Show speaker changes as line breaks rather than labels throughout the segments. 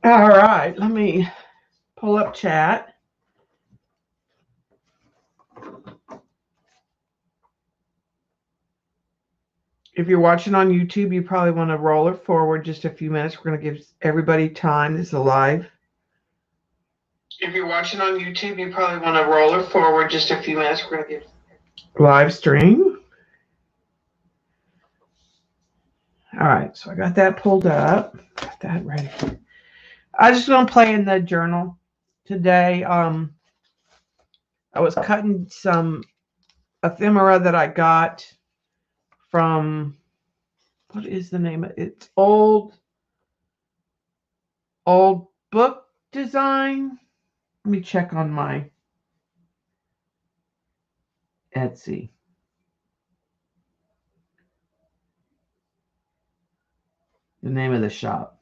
All right, let me pull up chat. If you're watching on YouTube, you probably want to roll it forward just a few minutes. We're going to give everybody time. This is a live. If you're watching on YouTube, you probably want to roll it forward just a few minutes. We're going to give live stream. All right, so I got that pulled up. Got that ready. I just want to play in the journal today. I was cutting some ephemera that I got from, what is the name of it? It's old book design. Let me check on my Etsy. The name of the shop.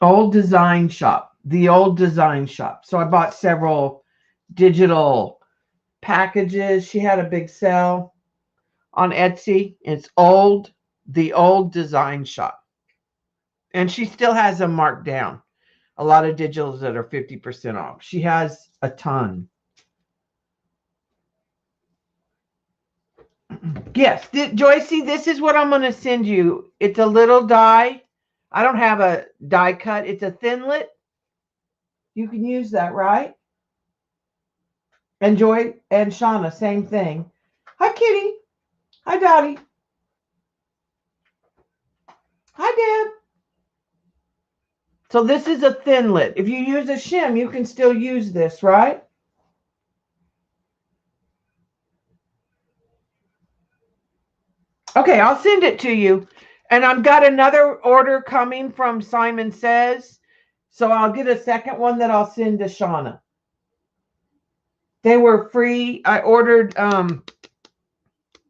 Old Design Shop. The Old Design Shop. So I bought several digital packages. She had a big sale on Etsy. It's The Old Design Shop. And she still has them marked down. A lot of digitals that are 50% off. She has a ton. Yes, Joycey, this is what I'm going to send you. It's a little die. I don't have a die cut. It's a thinlet. You can use that, right? And Joy and Shauna, same thing. Hi, Kitty. Hi, Dottie. Hi, Deb. So this is a thinlet. If you use a shim, you can still use this, right? Okay, I'll send it to you. And I've got another order coming from Simon Says. So I'll get a second one that I'll send to Shauna. They were free. I ordered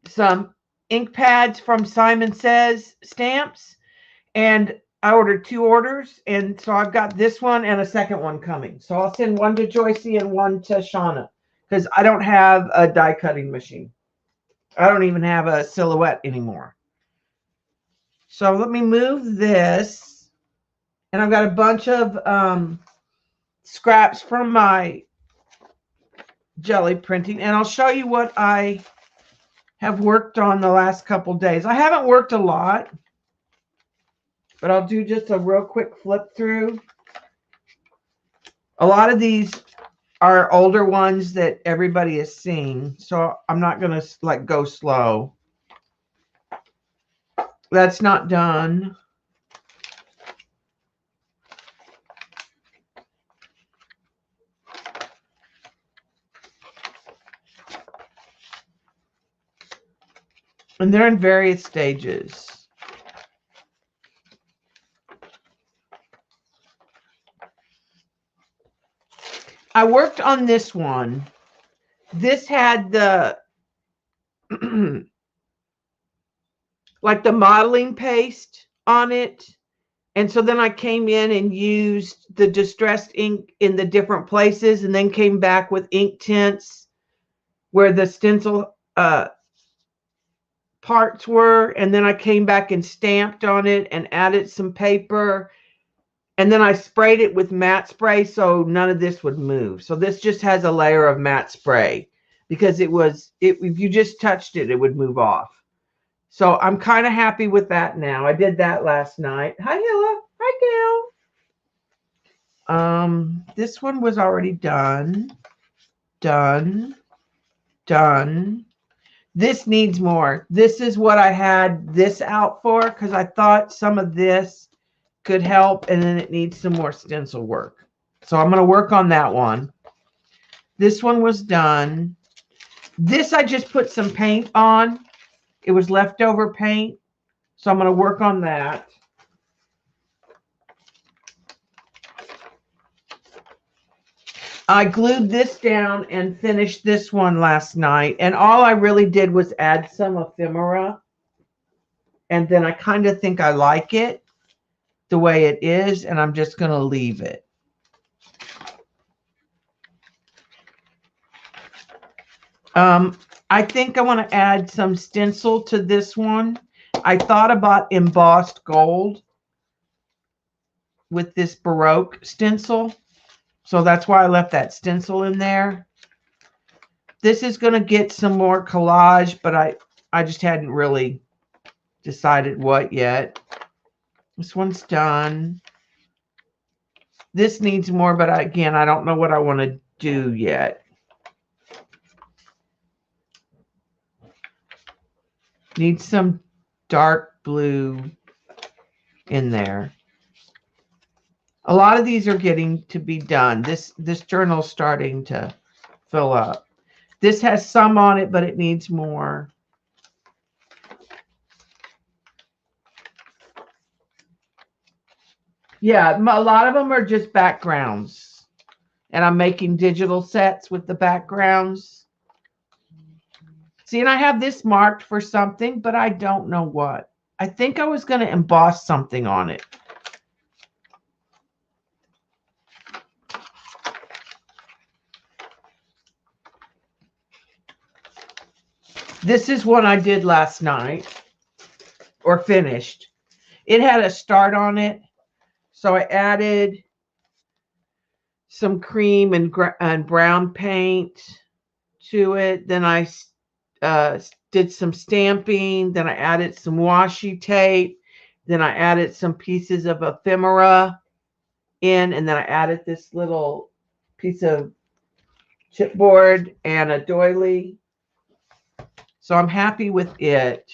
some ink pads from Simon Says Stamps. And I ordered 2 orders. And so I've got this one and a second one coming. So I'll send one to Joycey and one to Shauna. Because I don't have a die cutting machine. I don't even have a silhouette anymore. So let me move this. And I've got a bunch of scraps from my jelly printing. And I'll show you what I have worked on the last couple days. I haven't worked a lot, but I'll do just a real quick flip through. A lot of these are older ones that everybody has seen. So I'm not going to go slow. That's not done. And they're in various stages. I worked on this one. This had the like the modeling paste on it. And so then I came in and used the distressed ink in the different places and then came back with ink tints where the stencil parts were. And then I came back and stamped on it and added some paper. And then I sprayed it with matte spray so none of this would move. So this just has a layer of matte spray because if you just touched it, it would move off. So I'm kind of happy with that now. I did that last night. Hi, Hilla. Hi, Gail. This one was already done. Done. This needs more. This is what I had this out for because I thought some of this could help and then it needs some more stencil work. So I'm going to work on that one. This one was done. This I just put some paint on. It was leftover paint. So I'm going to work on that. I glued this down and finished this one last night. And all I really did was add some ephemera. And then I kind of think I like it the way it is. And I'm just going to leave it. I think I want to add some stencil to this one. I thought about embossed gold with this Baroque stencil. So that's why I left that stencil in there. This is going to get some more collage, but I just hadn't really decided what yet. This one's done. This needs more, but again, I don't know what I want to do yet. Need some dark blue in there. A lot of these are getting to be done. This journal's starting to fill up. This has some on it, but it needs more. Yeah, a lot of them are just backgrounds. And I'm making digital sets with the backgrounds. See, and I have this marked for something, but I don't know what. I think I was going to emboss something on it. This is one I did last night, or finished. It had a start on it, so I added some cream and brown paint to it. Then I did some stamping. Then I added some washi tape. Then I added some pieces of ephemera in, and then I added this little piece of chipboard and a doily. So I'm happy with it.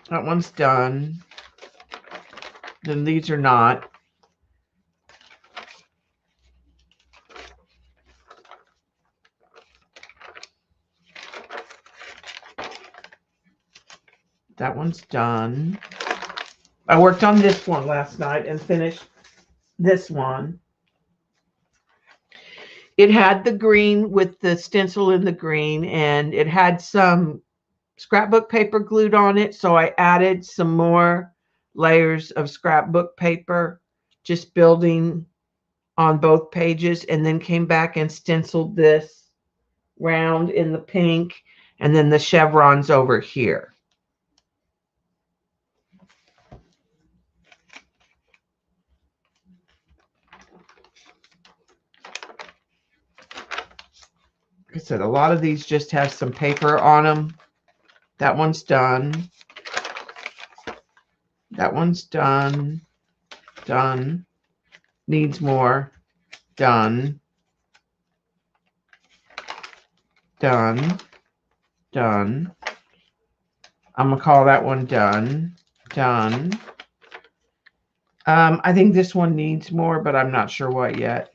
That one's done. Then these are not. That one's done. I worked on this one last night and finished this one. It had the green with the stencil in the green, and it had some scrapbook paper glued on it. So I added some more layers of scrapbook paper, just building on both pages, and then came back and stenciled this round in the pink, and then the chevrons over here. Like I said, a lot of these just have some paper on them. That one's done. That one's done. Done. Needs more. Done. Done. Done. I'm going to call that one done. Done. I think this one needs more, but I'm not sure what yet.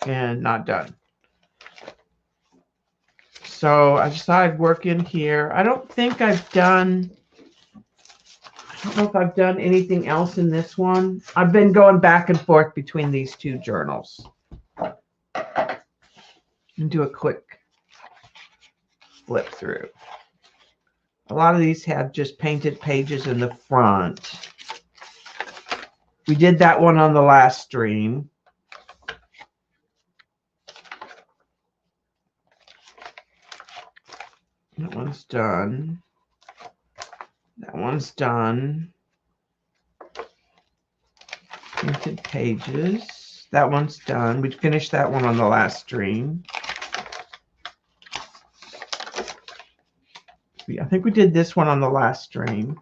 And not done. So I decided work in here. I don't think I've done, I don't know if I've done anything else in this one. I've been going back and forth between these two journals. And do a quick flip through. A lot of these have just painted pages in the front. We did that one on the last stream. That one's done. That one's done. Painted pages. That one's done. We finished that one on the last stream. I think we did this one on the last stream.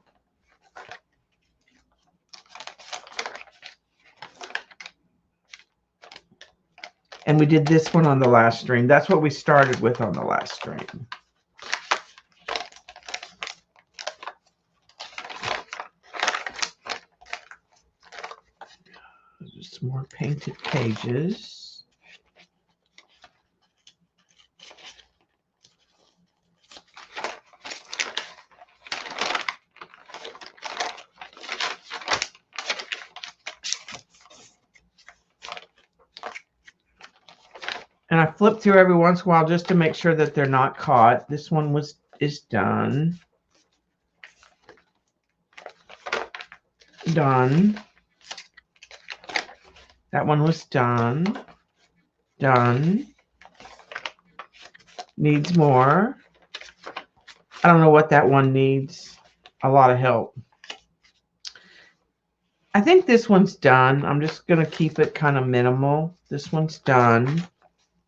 And we did this one on the last stream. That's what we started with on the last stream. There's some more painted pages. And I flip through every once in a while just to make sure that they're not caught. This one is done. Done. That one was done. Done. Needs more. I don't know what that one needs. A lot of help. I think this one's done. I'm just going to keep it kind of minimal. This one's done.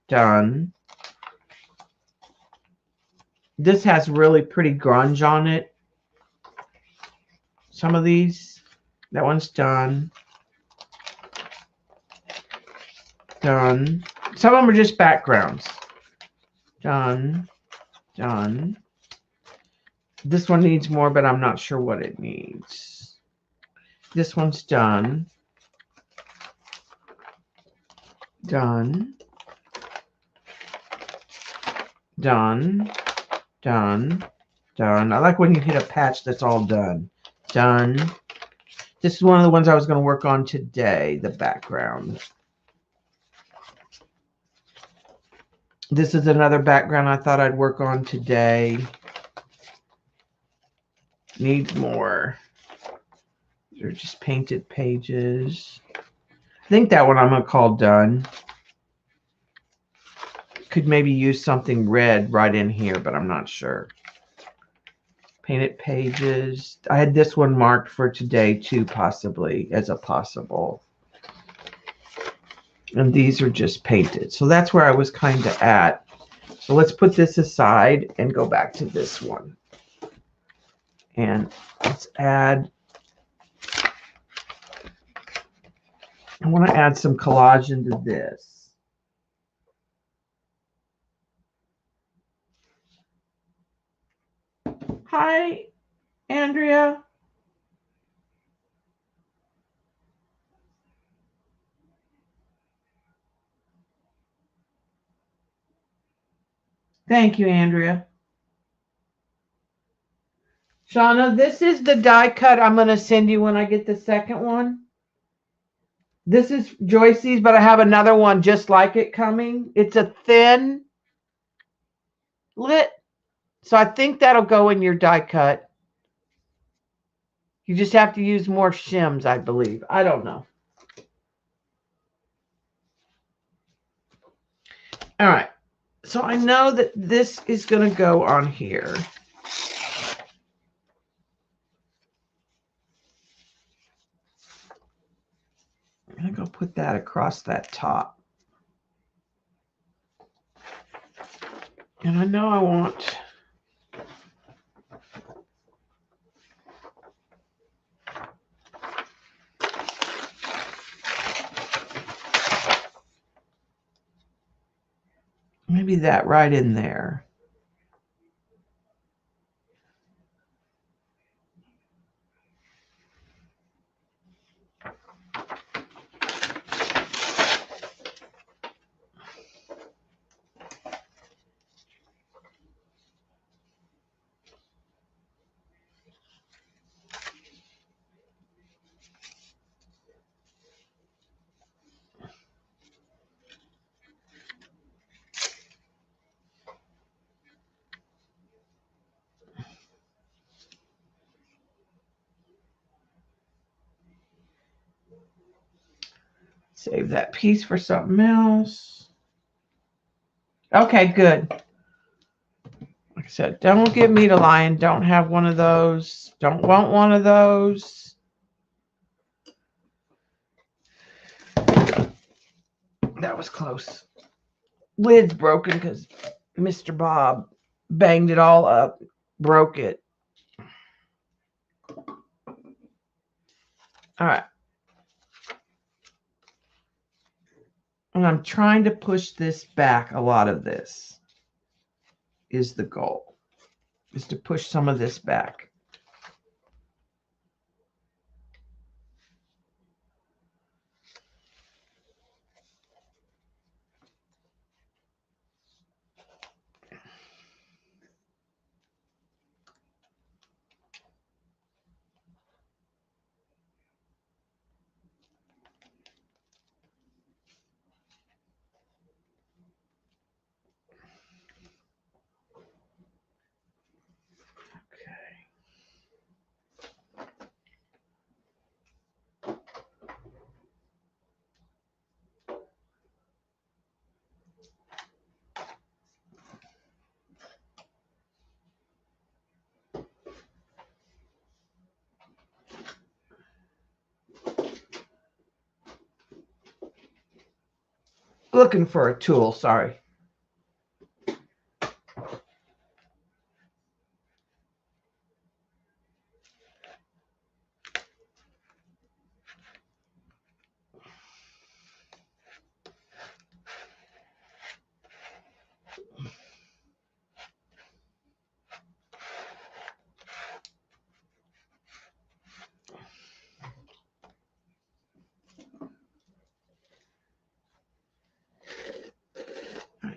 Done. This has really pretty grunge on it. Some of these. That one's done. Done. Some of them are just backgrounds. Done. Done. This one needs more, but I'm not sure what it needs. This one's done. Done. Done. Done. Done. I like when you hit a patch that's all done. Done. This is one of the ones I was going to work on today, the background. This is another background I thought I'd work on today. Needs more. They're just painted pages. I think that one I'm going to call done. Could maybe use something red right in here, but I'm not sure. Painted pages. I had this one marked for today too, possibly, as a possible. And these are just painted. So that's where I was kind of at. So let's put this aside and go back to this one. And let's add, I want to add some collage into this. Hi, Andrea. Thank you, Andrea. Shauna, this is the die cut I'm going to send you when I get the second one. This is Joyce's, but I have another one just like it coming. It's a thin lit. So I think that'll go in your die cut. You just have to use more shims, I believe. I don't know. All right. So I know that this is going to go on here. I'm going to go put that across that top. And I know I want... maybe that right in there. Save that piece for something else. Okay, good. Like I said, don't give me the lion. Don't have one of those. Don't want one of those. That was close. Lid's broken because Mr. Bob banged it all up, broke it. All right. And I'm trying to push this back. A lot of this is the goal, is to push some of this back. Okay. looking for a tool, sorry.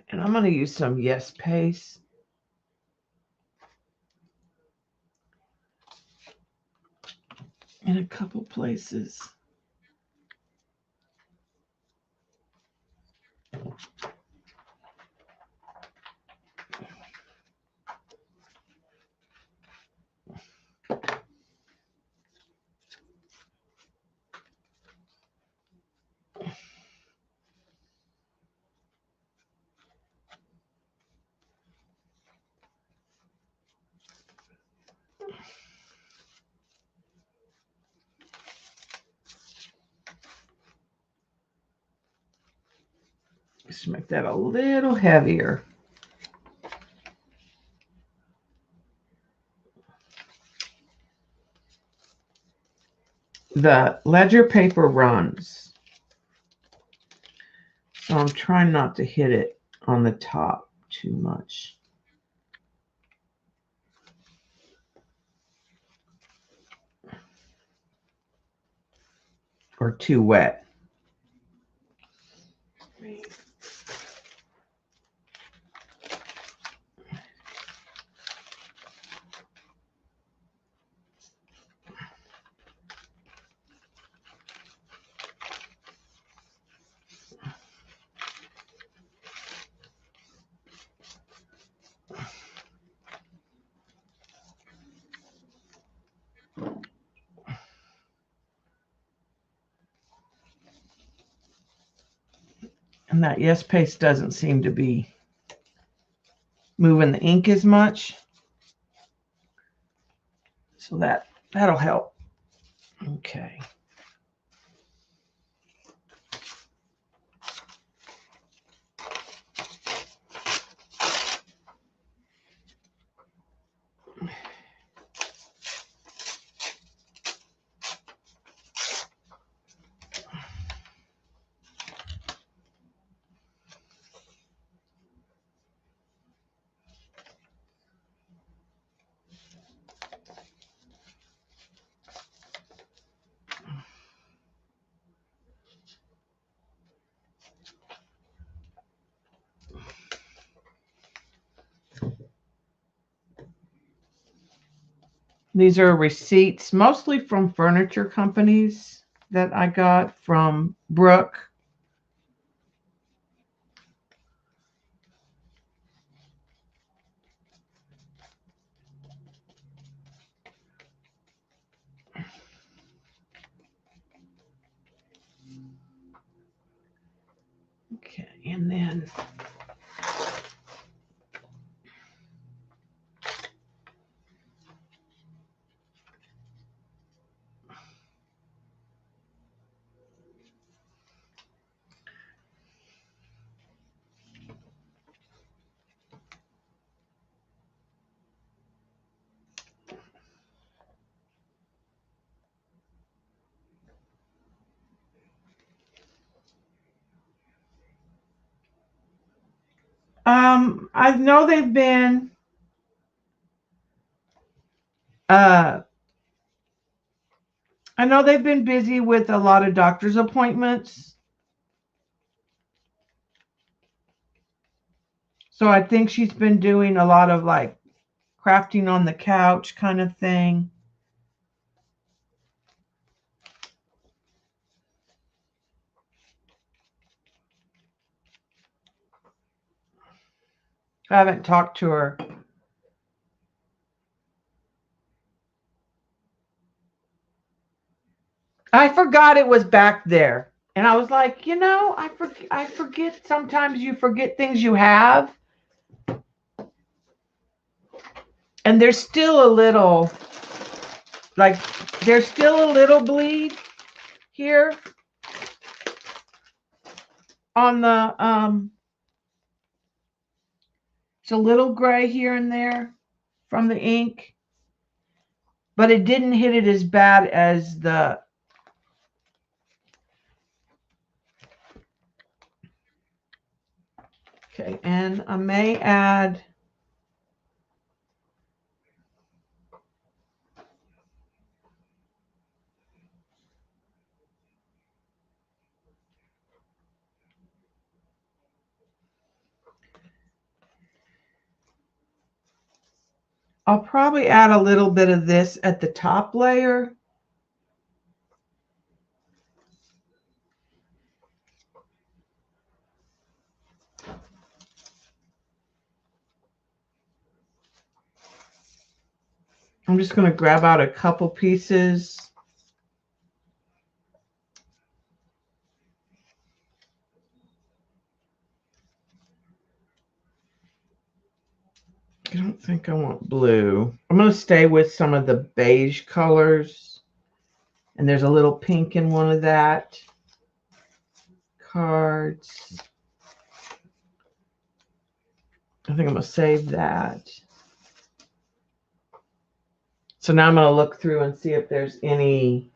And I'm going to use some Yes Paste. In a couple places. Just make that a little heavier. The ledger paper runs, so I'm trying not to hit it on the top too much. Or too wet. And that Yes Paste doesn't seem to be moving the ink as much. So that'll help. Okay. These are receipts, mostly from furniture companies that I got from Brooke. Okay, and then I know they've been busy with a lot of doctor's appointments. So I think she's been doing a lot of like crafting on the couch kind of thing. I haven't talked to her. I forgot it was back there. And I was like, you know, I forget sometimes you forget things you have. And there's still a little, like, there's still a little bleed here. on the, it's a little gray here and there from the ink, but it didn't hit it as bad as the, okay, and I may add, I'll probably add a little bit of this at the top layer. I'm just going to grab out a couple pieces. I don't think I want blue. I'm going to stay with some of the beige colors. And there's a little pink in one of that. Cards. I think I'm going to save that. So now I'm going to look through and see if there's any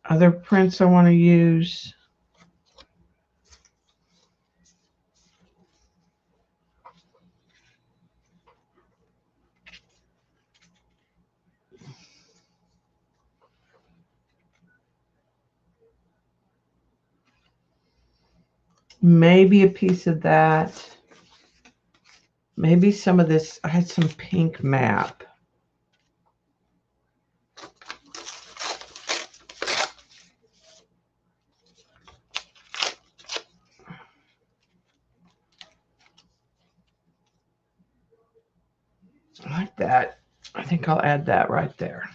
other prints I want to use. Maybe a piece of that. Maybe some of this. I had some pink map. I like that. I think I'll add that right there.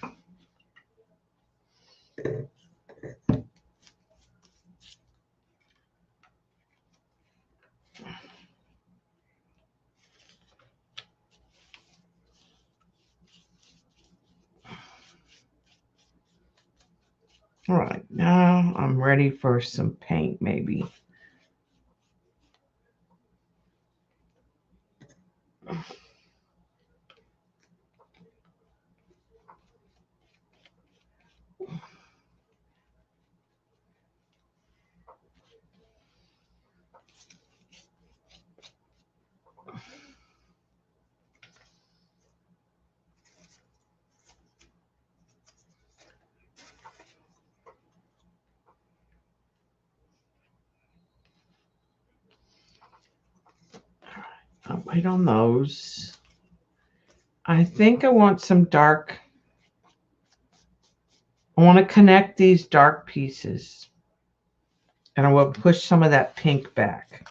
All right, now I'm ready for some paint, maybe. I'll wait on those. I think I want some dark. I want to connect these dark pieces. And I will push some of that pink back.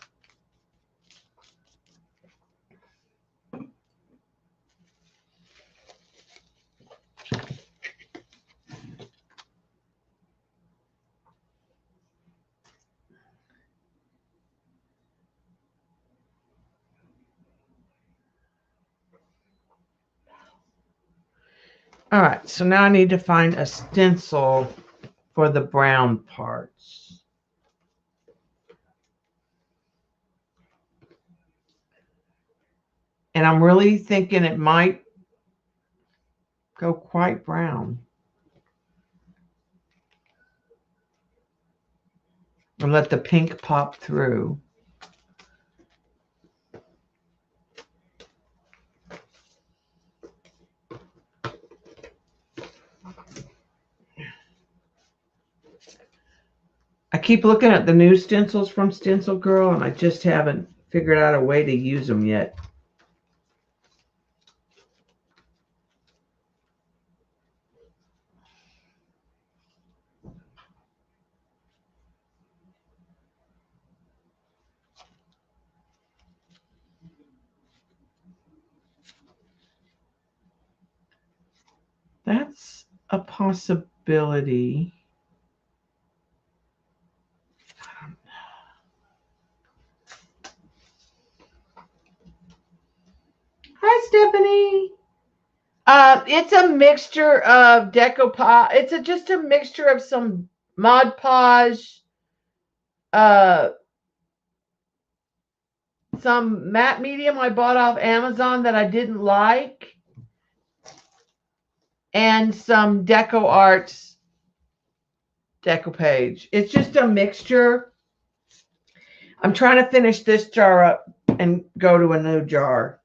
All right, so now I need to find a stencil for the brown parts. And I'm really thinking it might go quite brown. And let the pink pop through. I keep looking at the new stencils from Stencil Girl, and I just haven't figured out a way to use them yet. That's a possibility. Hi, Stephanie. It's a mixture of decoupage. It's just a mixture of some Mod Podge, some matte medium I bought off Amazon that I didn't like, and some Deco Arts decoupage. It's just a mixture. I'm trying to finish this jar up and go to a new jar.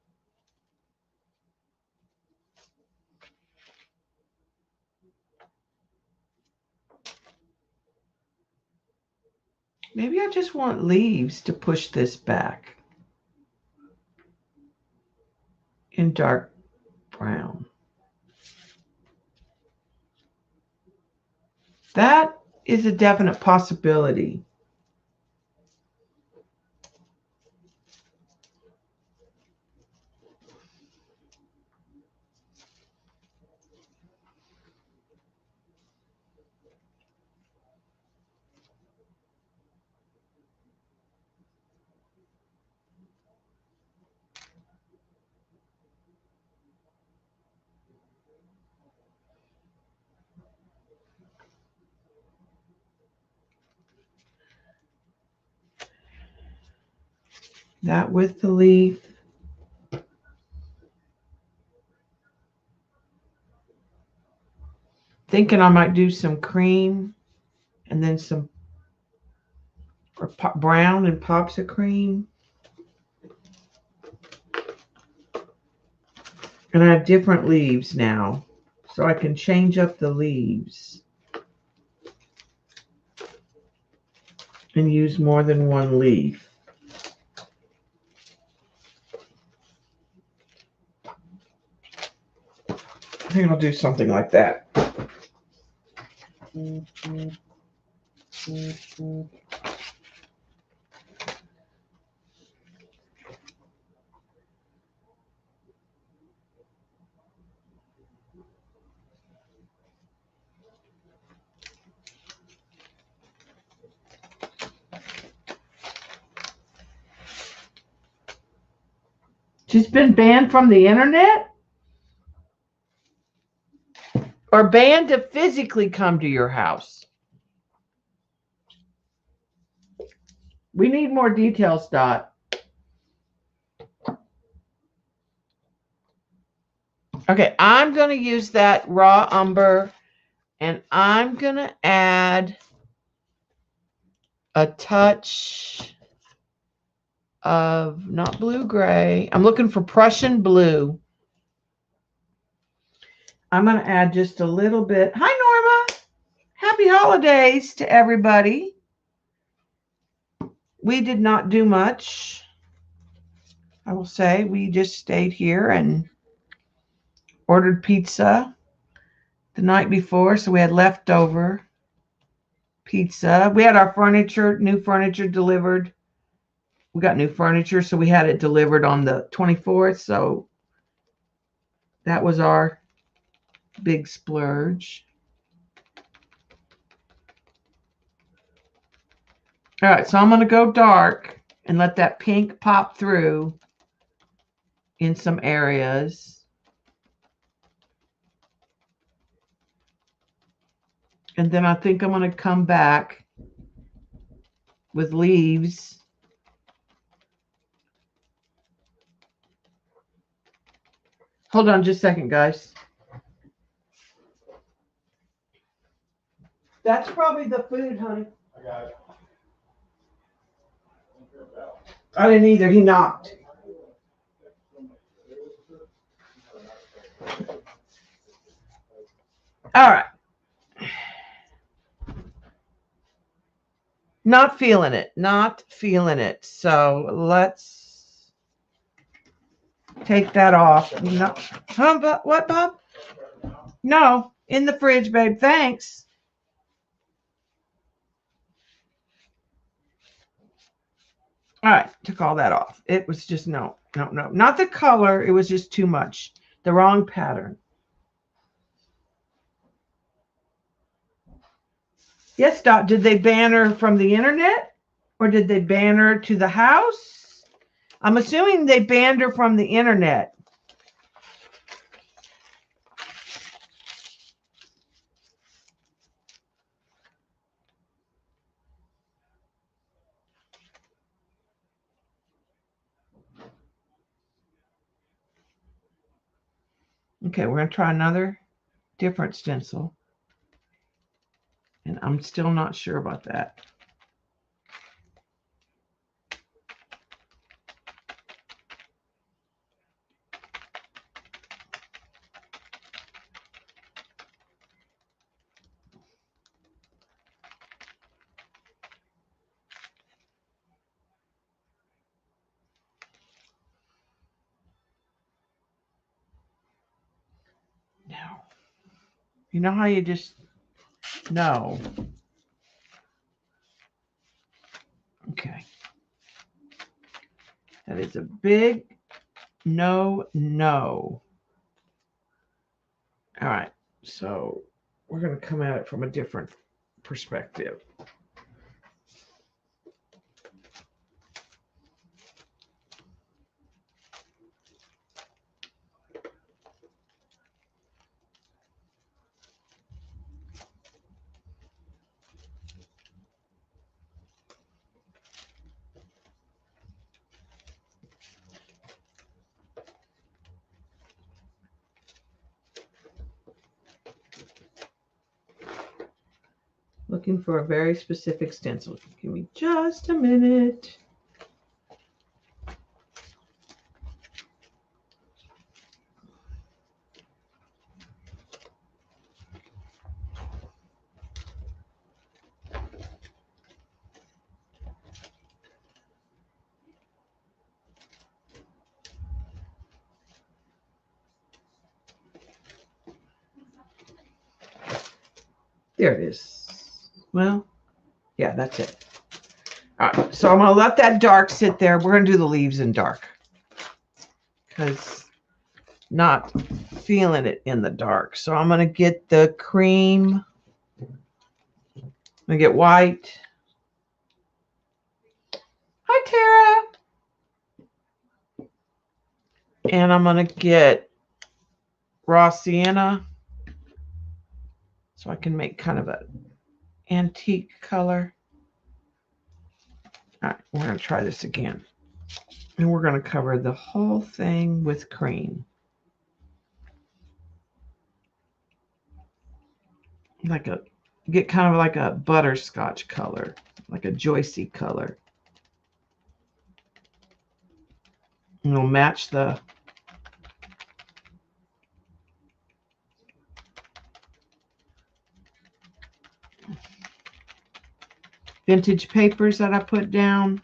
Maybe I just want leaves to push this back in dark brown. That is a definite possibility. That with the leaf. Thinking I might do some cream and then some brown and pops of cream. And I have different leaves now, so I can change up the leaves and use more than one leaf. I think I'll do something like that. She's been banned from the internet? Or banned to physically come to your house? We need more details, Dot. Okay, I'm going to use that raw umber, and I'm going to add a touch of, not blue-gray. I'm looking for Prussian blue. I'm going to add just a little bit. Hi, Norma. Happy holidays to everybody. We did not do much, I will say. We just stayed here and ordered pizza the night before, so we had leftover pizza. We had our furniture, new furniture delivered. We got new furniture, so we had it delivered on the 24th, so that was our big splurge. All right, so I'm going to go dark and let that pink pop through in some areas. And then I think I'm going to come back with leaves. Hold on just a second, guys. That's probably the food, honey.
I got it.
I didn't either. He knocked. All right. Not feeling it. Not feeling it. So let's take that off. No. Huh, what, Bob? No. In the fridge, babe. Thanks. All right. Took all that off. It was just no. Not the color. It was just too much. The wrong pattern. Yes, Dot. Did they ban her from the internet? Or did they ban her to the house? I'm assuming they banned her from the internet. Okay, we're going to try another different stencil. And I'm still not sure about that. Now, you know how you just know. Okay. That is a big no. All right. So we're going to come at it from a different perspective. Looking for a very specific stencil. Give me just a minute. There it is. Well, yeah, that's it. All right, so I'm going to let that dark sit there. We're going to do the leaves in dark because not feeling it in the dark. So I'm going to get the cream. I'm going to get white. Hi, Tara. And I'm going to get raw sienna so I can make kind of an antique color. All right, we're going to try this again. And we're going to cover the whole thing with cream. Get kind of like a butterscotch color, like a Joycey color. And it'll match the vintage papers that I put down.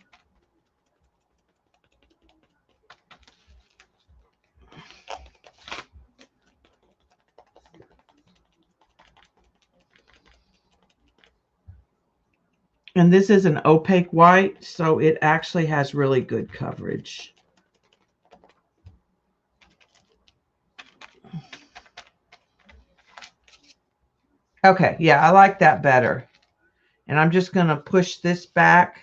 And this is an opaque white, so it actually has really good coverage. Okay, yeah, I like that better. And I'm just going to push this back.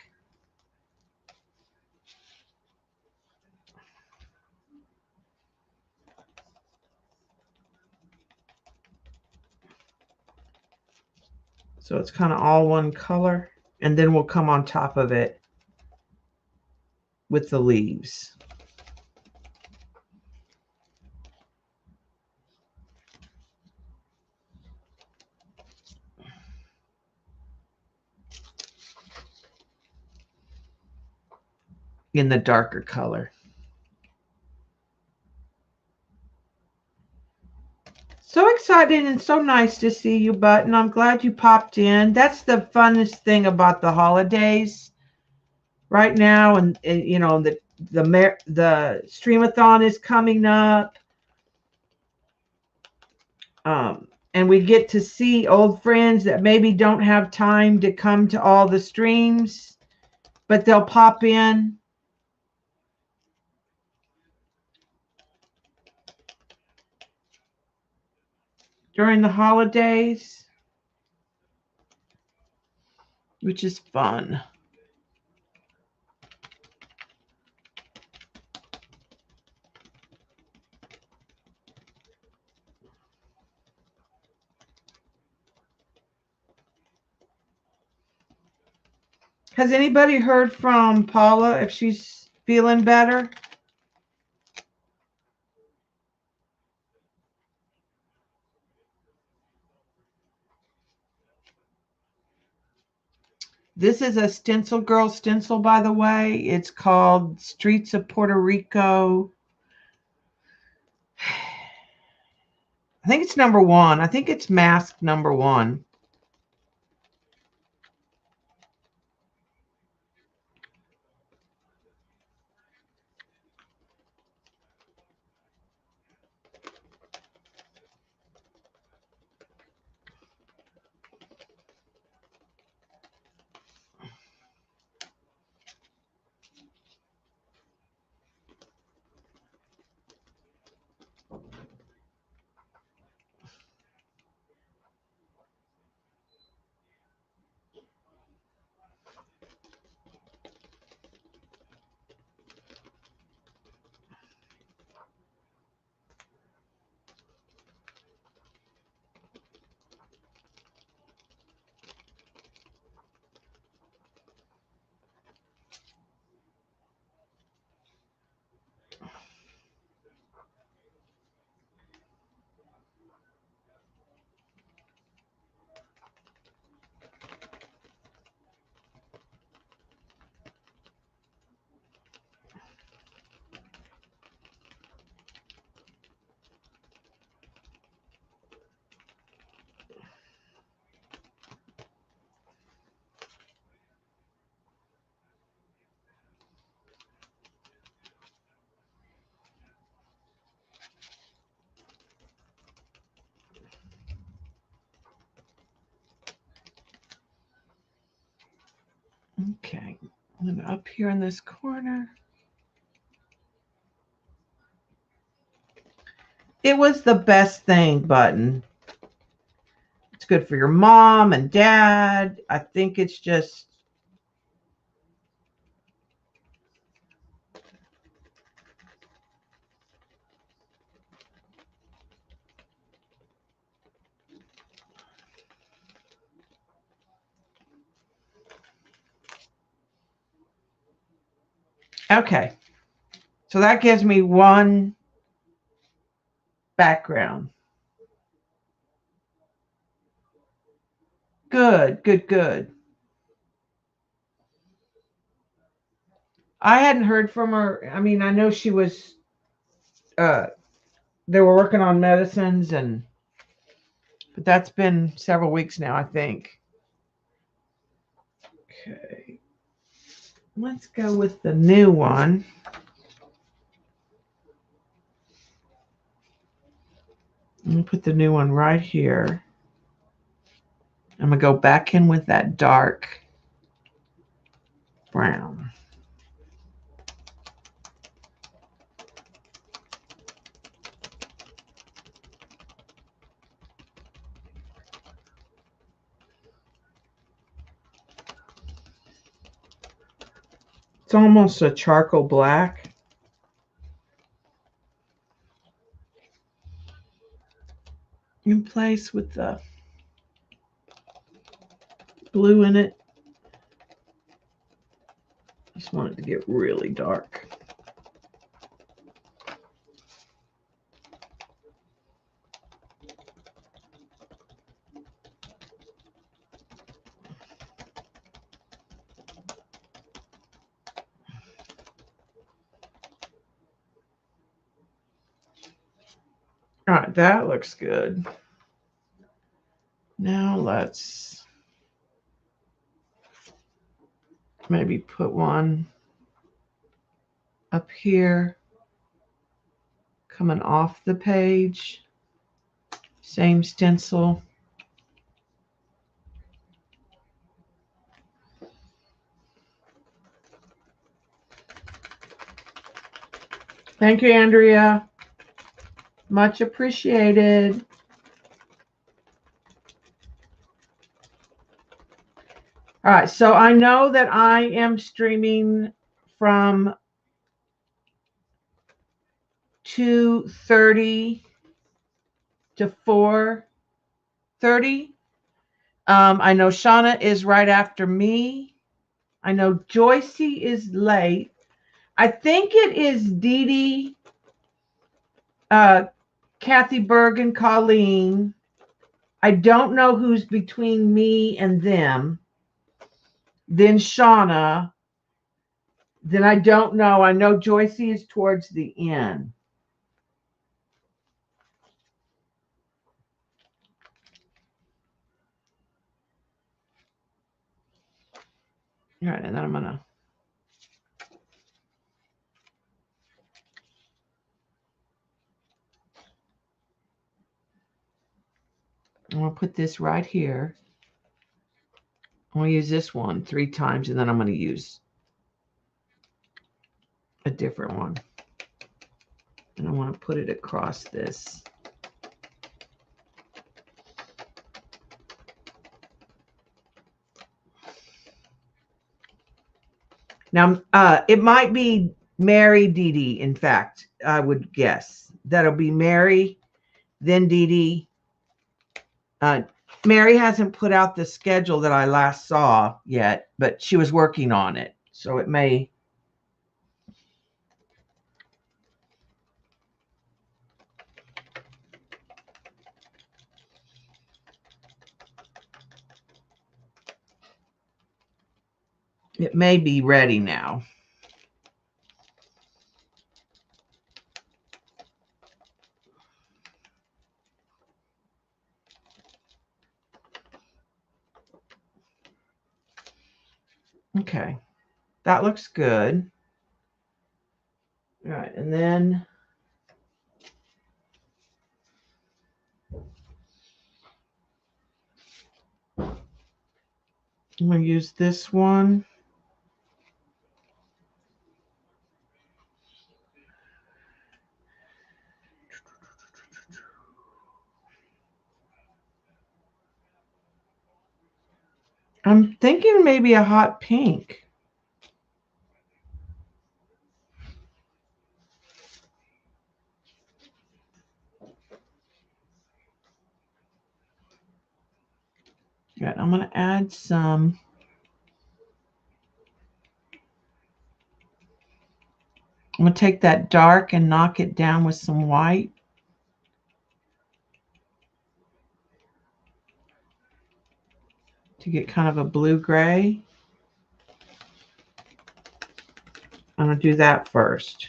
So it's kind of all one color. And then we'll come on top of it with the leaves. In the darker color. So excited and so nice to see you, Button. I'm glad you popped in. That's the funnest thing about the holidays right now. And you know, the Streamathon is coming up. And we get to see old friends that maybe don't have time to come to all the streams, but they'll pop in. During the holidays, which is fun. Has anybody heard from Paula if she's feeling better? This is a Stencil Girl stencil, by the way. It's called Streets of Puerto Rico. I think it's number 1. I think it's mask number 1. Okay, and up here in this corner. It was the best thing button. It's good for your mom and dad. I think it's just okay. So that gives me one background. Good, good, good. I hadn't heard from her. I mean, I know she was they were working on medicines, but that's been several weeks now, I think. Okay. Let's go with the new one. I'm going to put the new one right here. I'm going to go back in with that dark brown. It's almost a charcoal black. In place with the blue in it. Just want it to get really dark. All right, that looks good. Now let's maybe put one up here, coming off the page. Same stencil. Thank you, Andrea. Much appreciated. All right, so I know that I am streaming from 2:30 to 4:30. I know Shauna is right after me. I know Joycey is late. I think it is Dee Dee, Kathy Bergen, Colleen. I don't know who's between me and them. then Shauna, then I don't know. I know Joycey is towards the end. All right, and then I'm going to put this right here. I'm going to use this one 3 times, and then I'm going to use a different one. And I want to put it across this. Now, it might be Mary, Dee Dee, in fact, I would guess. That'll be Mary, then Dee Dee. Mary hasn't put out the schedule that I last saw yet, but she was working on it. So it may. It may be ready now. Okay, that looks good. All right, and then I'm going to use this one. I'm thinking maybe a hot pink. Right, I'm going to add some. I'm going to take that dark and knock it down with some white. To get kind of a blue-gray. I'm going to do that first.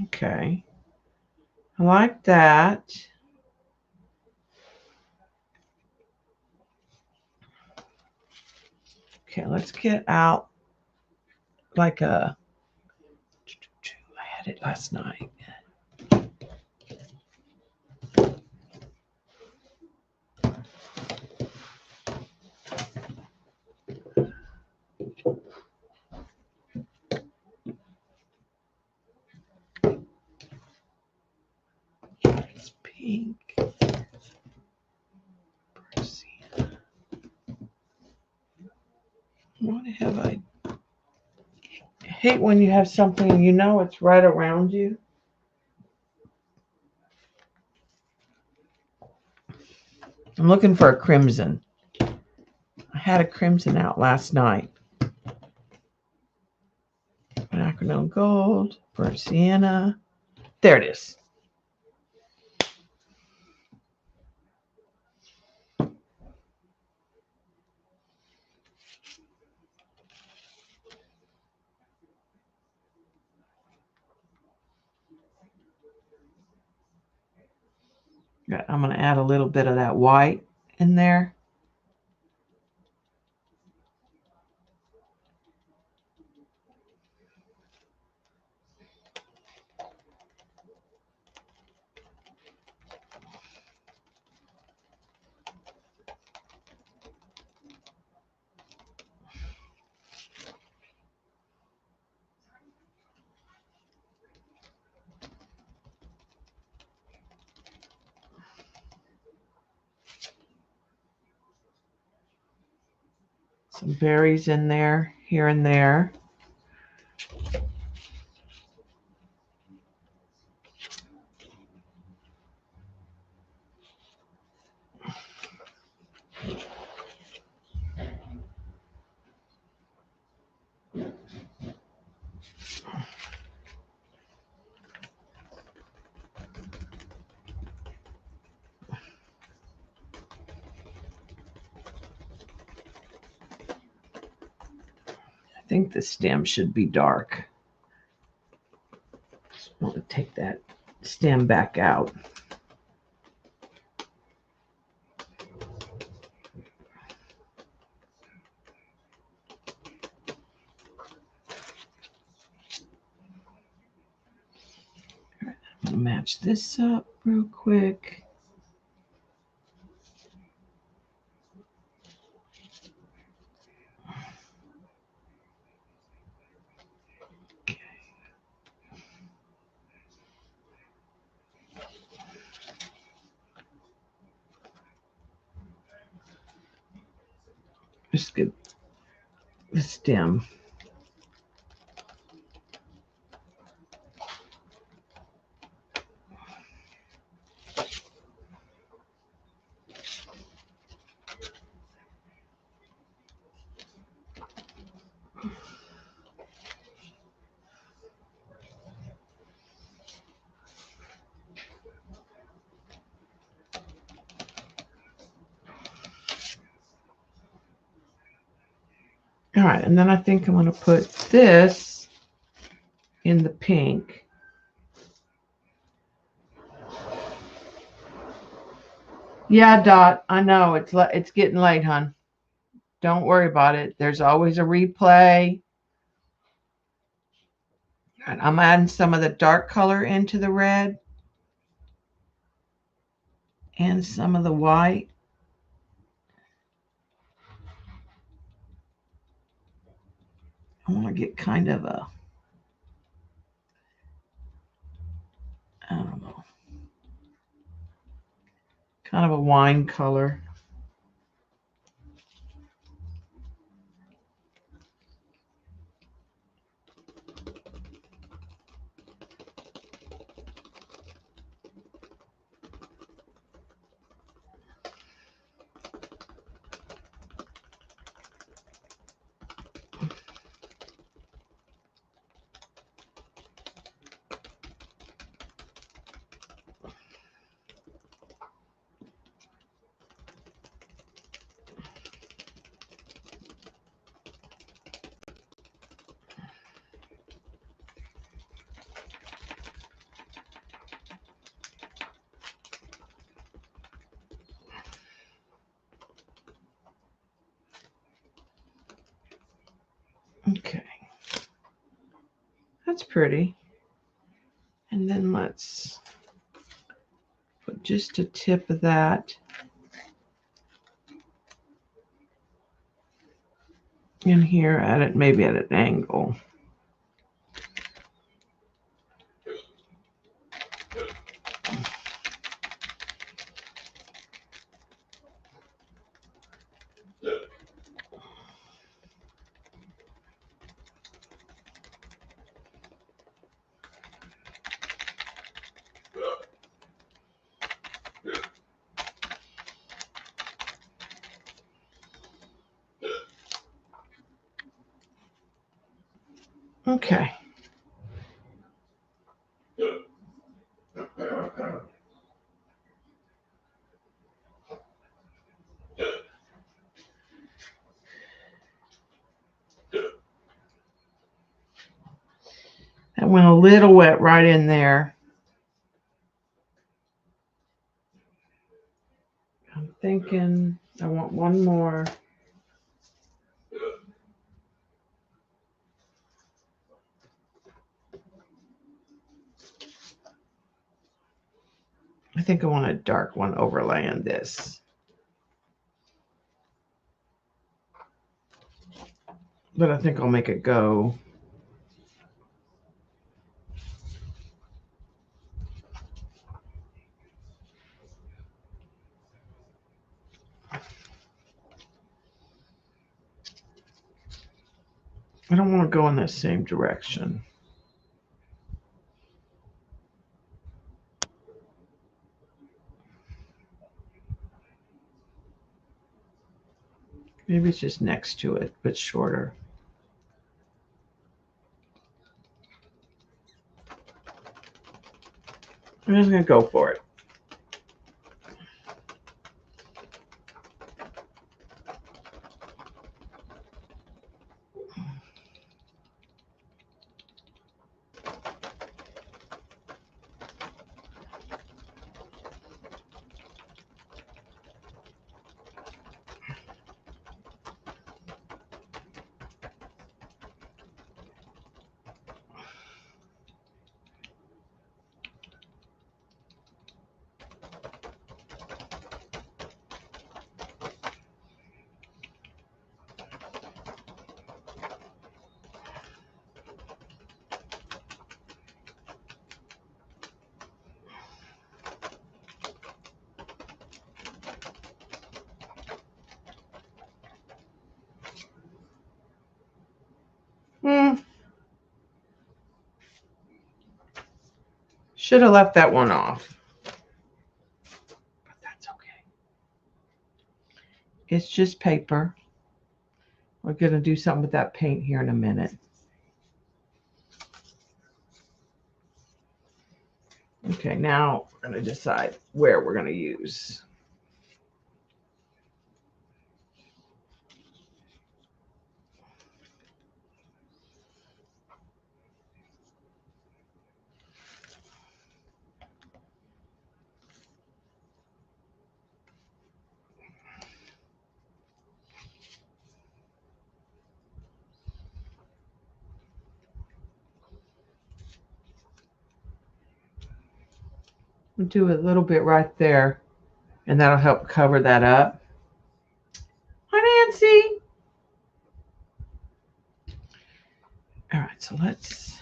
Okay, I like that. Okay, let's get out like a, I had it last night. It's pink. What have I hate when you have something and you know it's right around you. I'm looking for a crimson. I had a crimson out last night. Acronym gold, burnt sienna. There it is. I'm going to add a little bit of that white in there. Some berries in there, here and there. I think the stem should be dark. Just want to take that stem back out. I'm going to match this up real quick. Just get the stem. All right, and then I think I'm going to put this in the pink. Yeah, Dot, I know it's getting late, hon. Don't worry about it. There's always a replay. All right, I'm adding some of the dark color into the red and some of the white. I want to get kind of a, I don't know, kind of a wine color. Okay, that's pretty. And then let's put just a tip of that in here, at it, maybe at an angle. Okay. That went a little wet right in there. I'm thinking I want one more. I think I want a dark one overlaying this. But I think I'll make it go. I don't want to go in that same direction. Maybe it's just next to it, but shorter. I'm just going to go for it. Should have left that one off. But that's okay. It's just paper. We're going to do something with that paint here in a minute. Okay, now we're going to decide where we're going to use. We'll do a little bit right there, and that'll help cover that up. Hi, Nancy. All right, so let's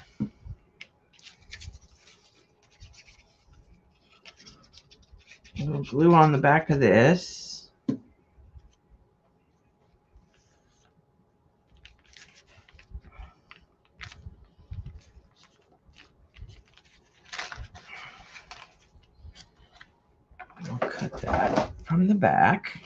a little glue on the back of this. We'll cut that from the back.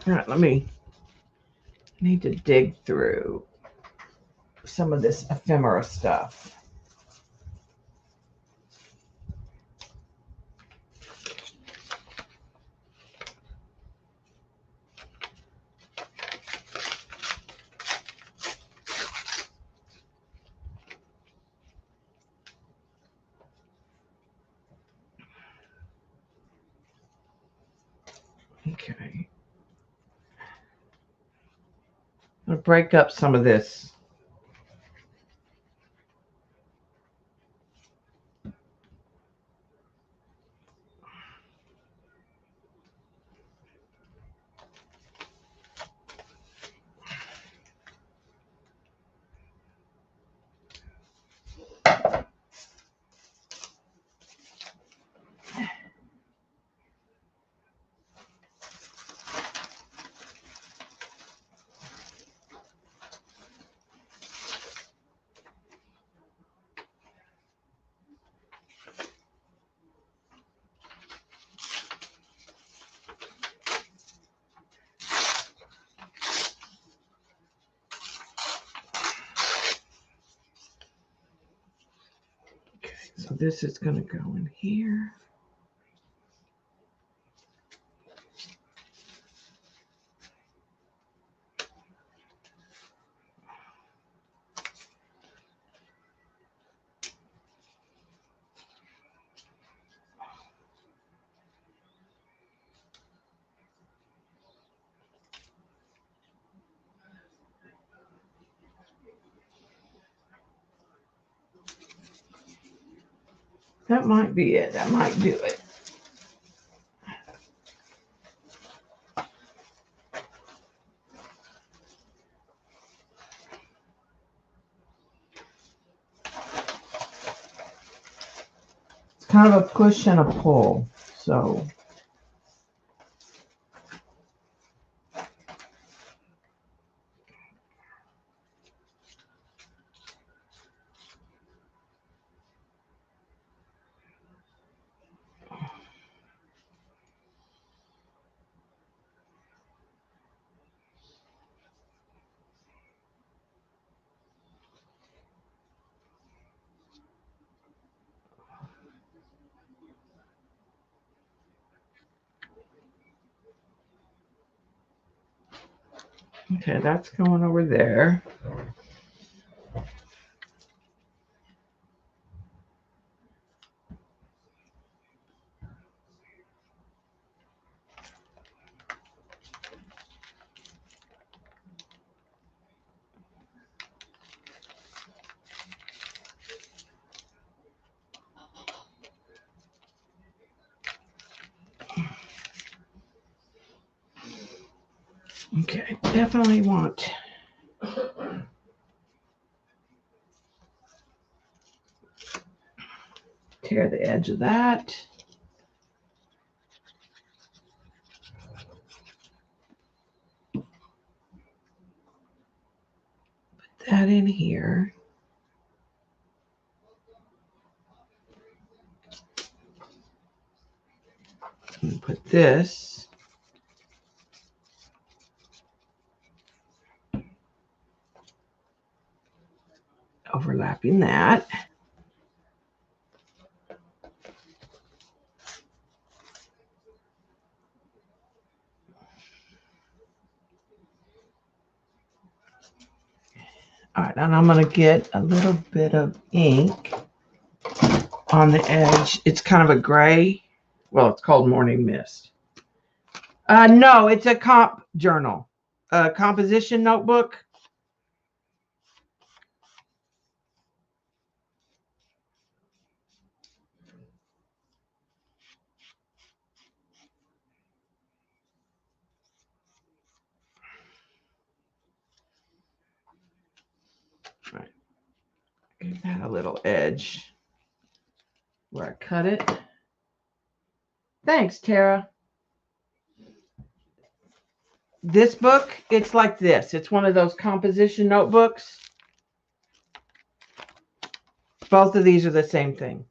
All right, I need to dig through some of this ephemera stuff. Okay. I'm going to break up some of this. So this is going to go in here. That might be it. That might do it. kind of a push and a pull. So okay, that's going over there. Okay, definitely want tear the edge of that. Put that in here. And put this overlapping that. All right, and I'm going to get a little bit of ink on the edge. It's kind of a gray. Well, it's called Morning Mist. No, it's a comp journal, a composition notebook. All right. Give that a little edge where I cut it. Thanks, Tara. This book, it's like this. It's one of those composition notebooks. Both of these are the same thing,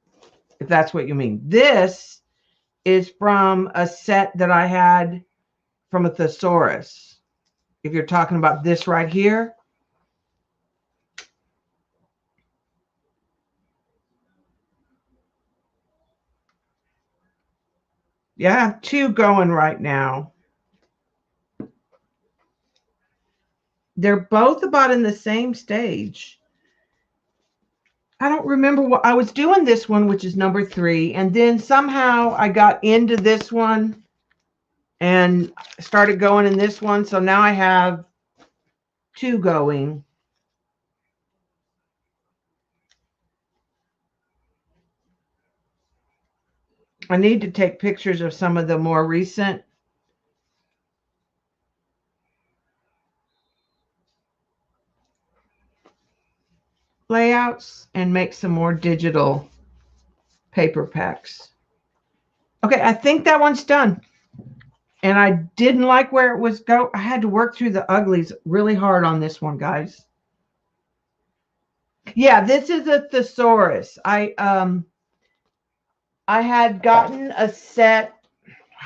if that's what you mean. This is from a set that I had from a thesaurus. If you're talking about this right here. Yeah, I have two going right now. They're both about in the same stage. I don't remember what I was doing this one, which is number 3. And then somehow I got into this one and started going in this one. So now I have 2 going. I need to take pictures of some of the more recent layouts and make some more digital paper packs. Okay, I think that one's done. And I didn't like where it was go. I had to work through the uglies really hard on this one, guys. Yeah, this is a thesaurus. I had gotten a set,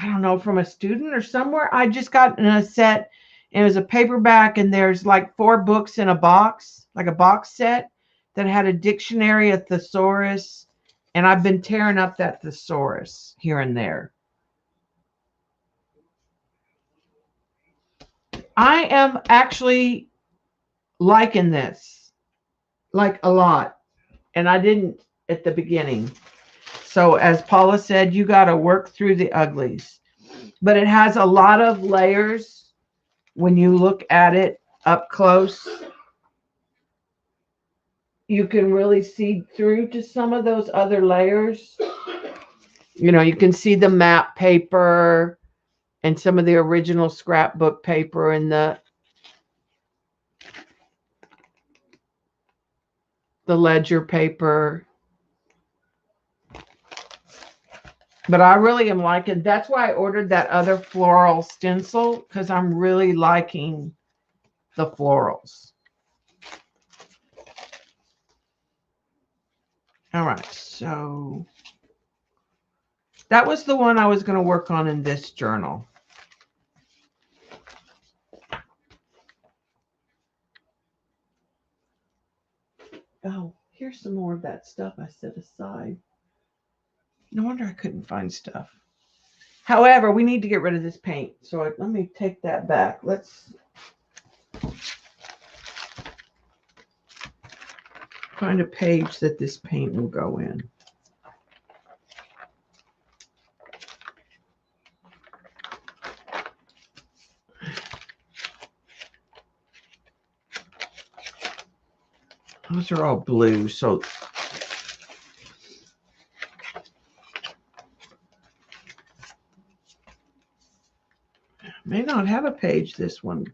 I don't know, from a student or somewhere. I just got in a set. It was a paperback, and there's like 4 books in a box, like a box set that had a dictionary, a thesaurus, and I've been tearing up that thesaurus here and there. I am actually liking this, like a lot, and I didn't at the beginning. So as Paula said, you got to work through the uglies, but it has a lot of layers when you look at it up close. You can really see through to some of those other layers. You know, you can see the map paper and some of the original scrapbook paper and the ledger paper. But I really am liking, that's why I ordered that other floral stencil, because I'm really liking the florals. All right, so that was the one I was going to work on in this journal. Oh, here's some more of that stuff I set aside. No wonder I couldn't find stuff. However, we need to get rid of this paint. So let me take that back. Let's find a page that this paint will go in. Those are all blue, so may not have a page, this one.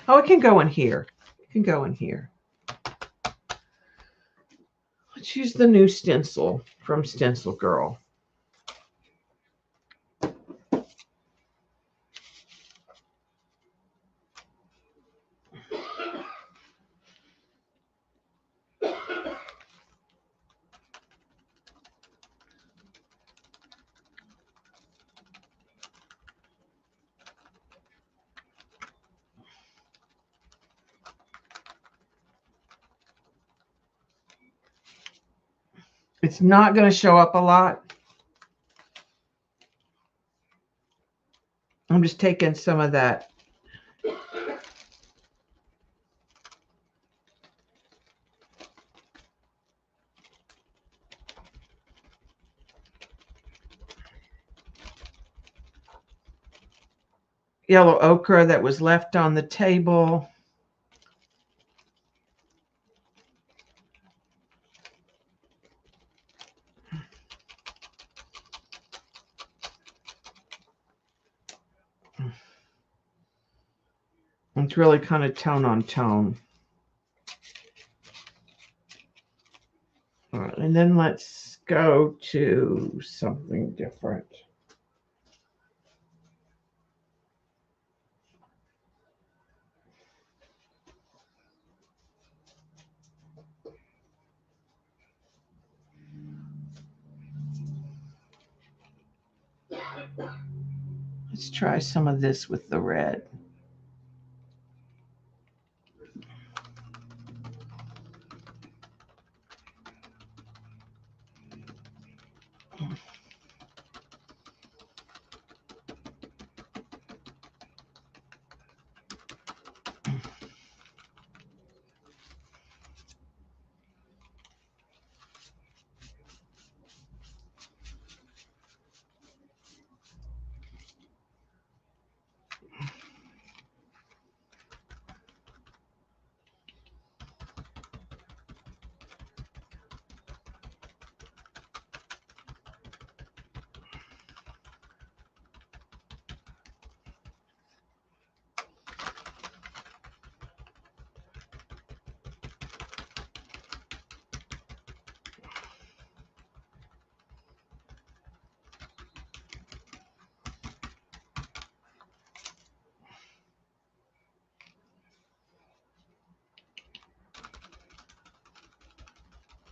Oh, it can go in here. It can go in here. Let's use the new stencil from Stencil Girl. It's not going to show up a lot. I'm just taking some of that yellow ochre that was left on the table. It's really kind of tone on tone. All right, and then let's go to something different. Let's try some of this with the red.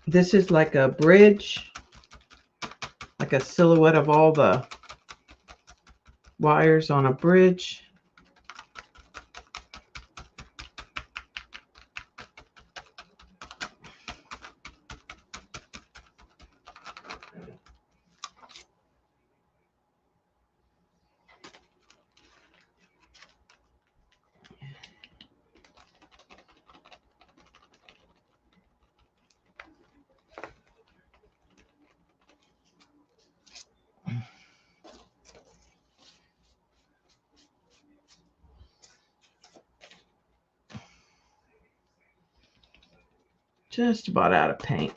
This is like a bridge, like a silhouette of all the wires on a bridge. Just about out of paint.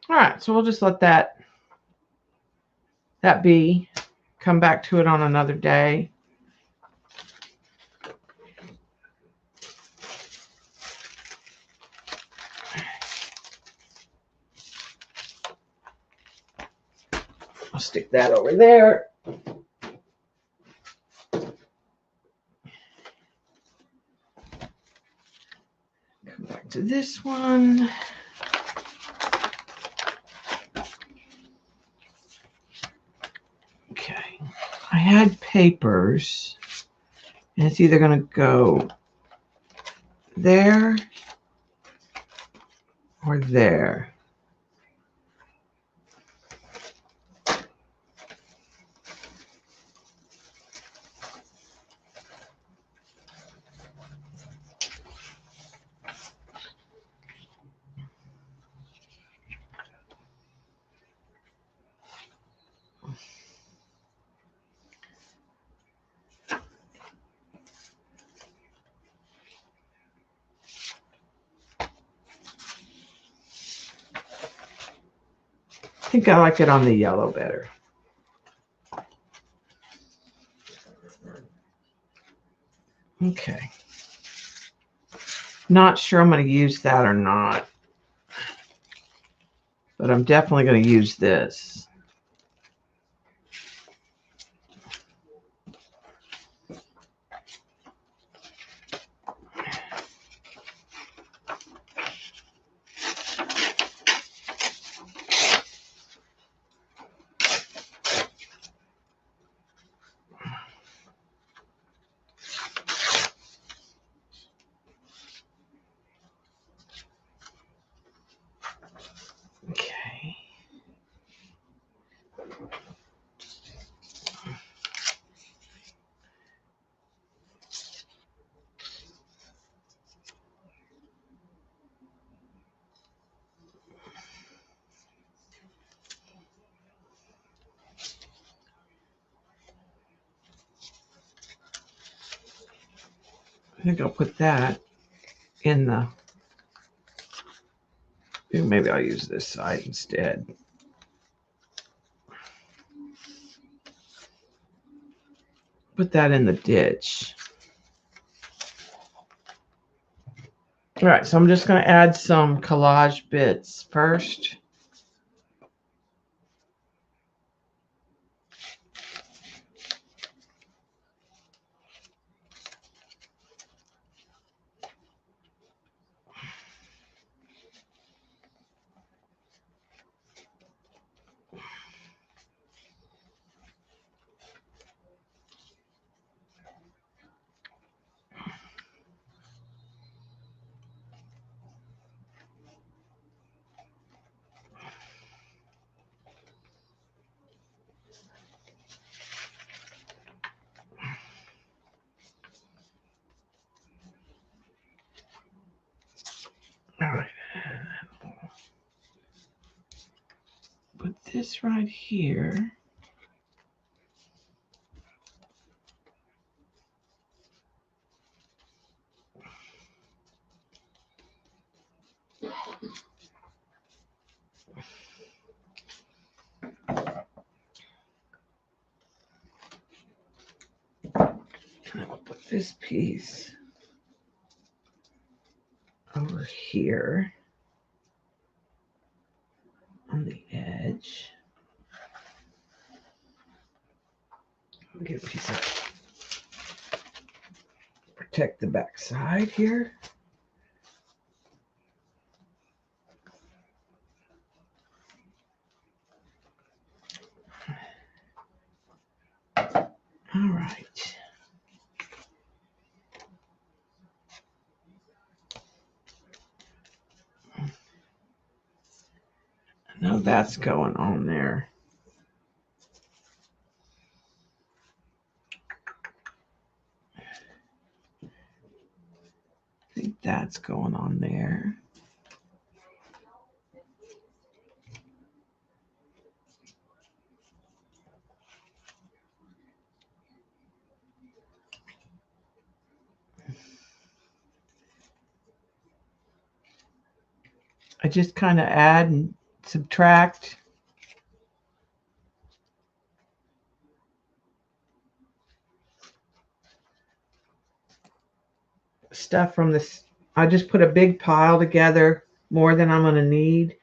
All right, so we'll just let that be. Come back to it on another day. I'll stick that over there. Come back to this one. Okay, I had papers, and it's either going to go there or there. I think I like it on the yellow better. Okay. Not sure I'm going to use that or not, but I'm definitely going to use this. Okay. I think I'll put that in the, maybe I'll use this side instead. Put that in the ditch. All right, so I'm just going to add some collage bits first. All right. Put this right here. And I'll put this piece over here on the edge. I'll get a piece of, protect the back side here. All right. Now that's going on there. I think that's going on there. I just kind of add subtract. Stuff from this. I just put a big pile together, more than I'm going to need.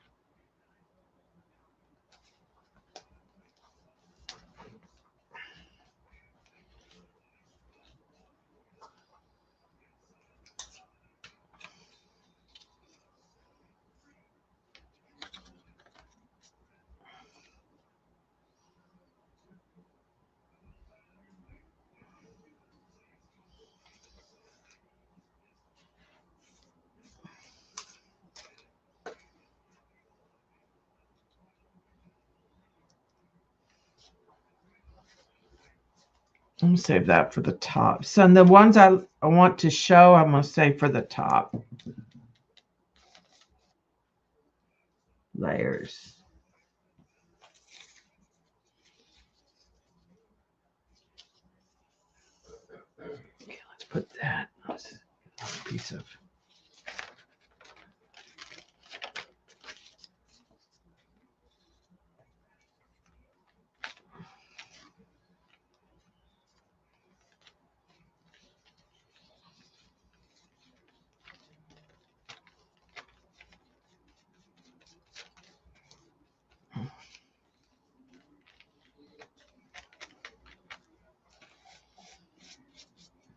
I'm going to save that for the top. So the ones I want to show, I'm going to save for the top. Layers. Okay, let's put that. That's a piece of.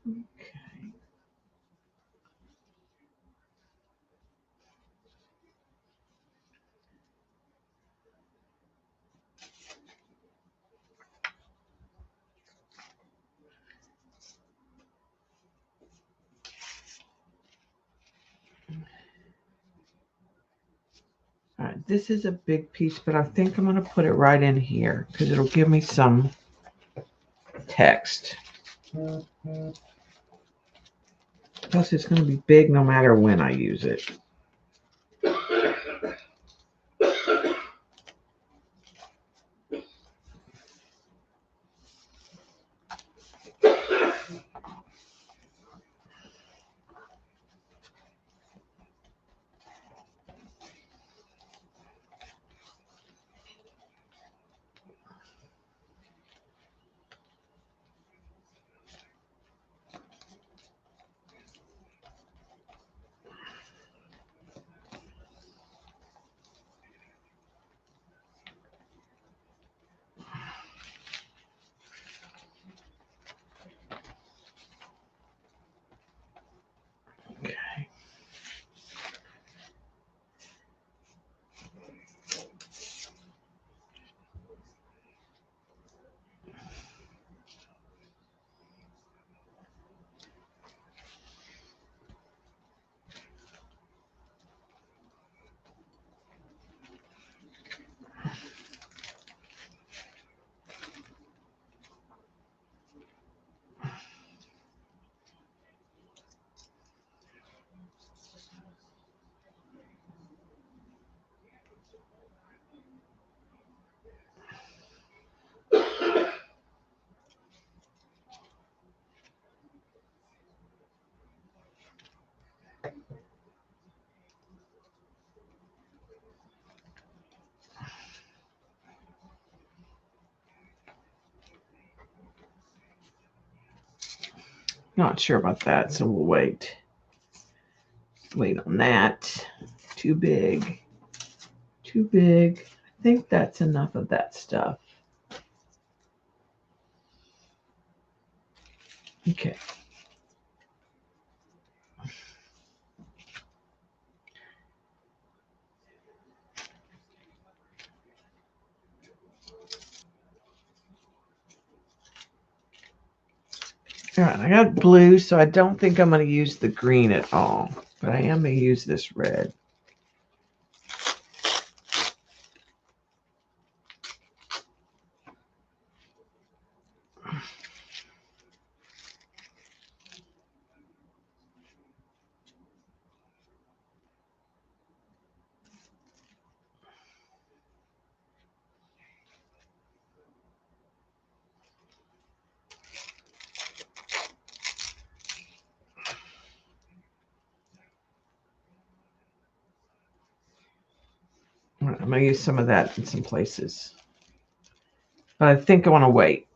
Okay. All right, this is a big piece, but I think I'm going to put it right in here because it'll give me some text. Plus, it's going to be big no matter when I use it. Okay. Not sure about that, so we'll wait. Wait on that. Too big. Too big. I think that's enough of that stuff. Okay. All right, I got blue, so I don't think I'm going to use the green at all, but I am going to use this red. I'm going to use some of that in some places. But I think I want to wait.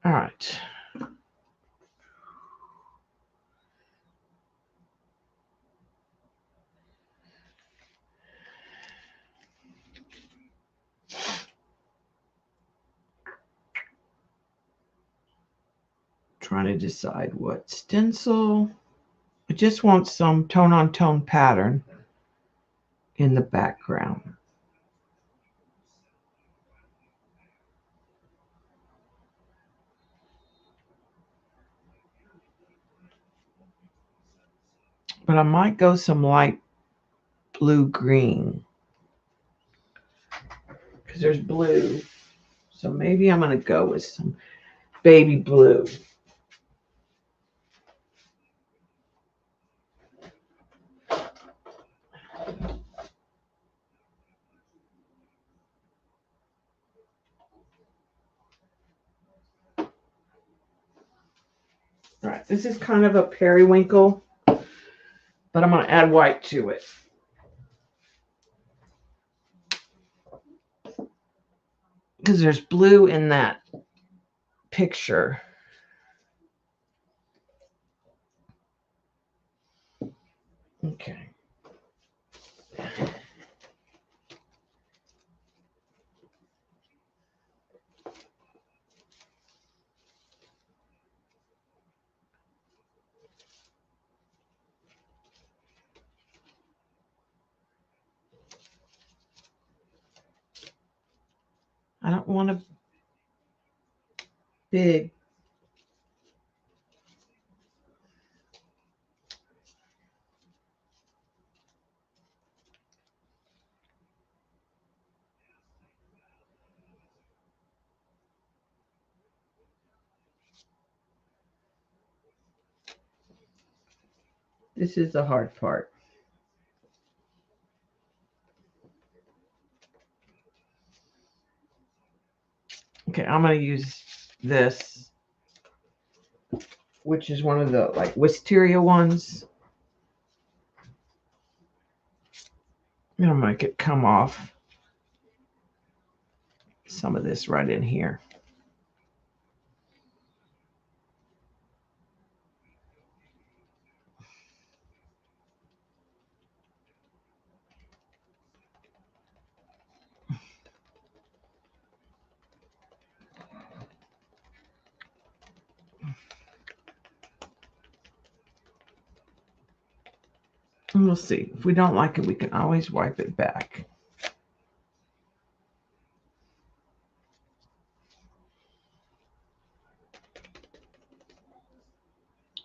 All right. Trying to decide what stencil. I just want some tone on tone pattern in the background. But I might go some light blue green because there's blue. So maybe I'm going to go with some baby blue. All right, this is kind of a periwinkle, but I'm going to add white to it. Because there's blue in that picture. Okay. I don't want a big. This is the hard part. Okay, I'm going to use this, which is one of the like wisteria ones. I'm going to make it come off some of this right in here. And we'll see. If we don't like it, we can always wipe it back.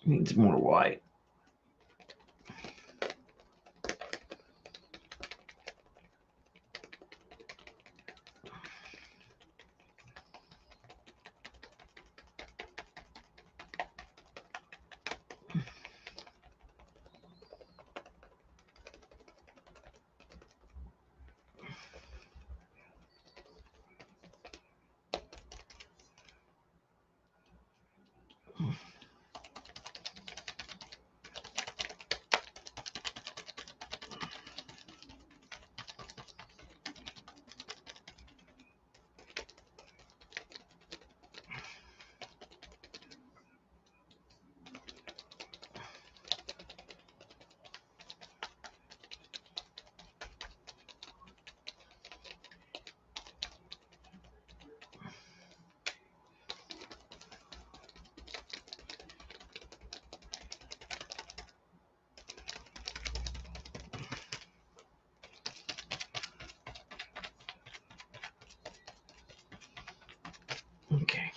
Needs more white. Okay.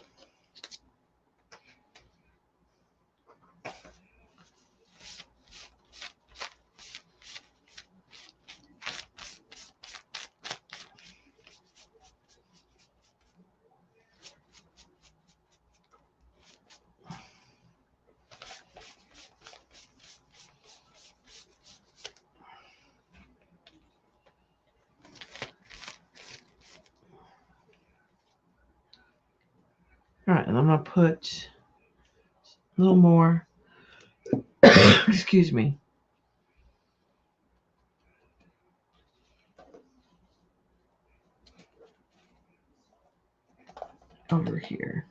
All right, and I'm going to put a little more Excuse me. Over here.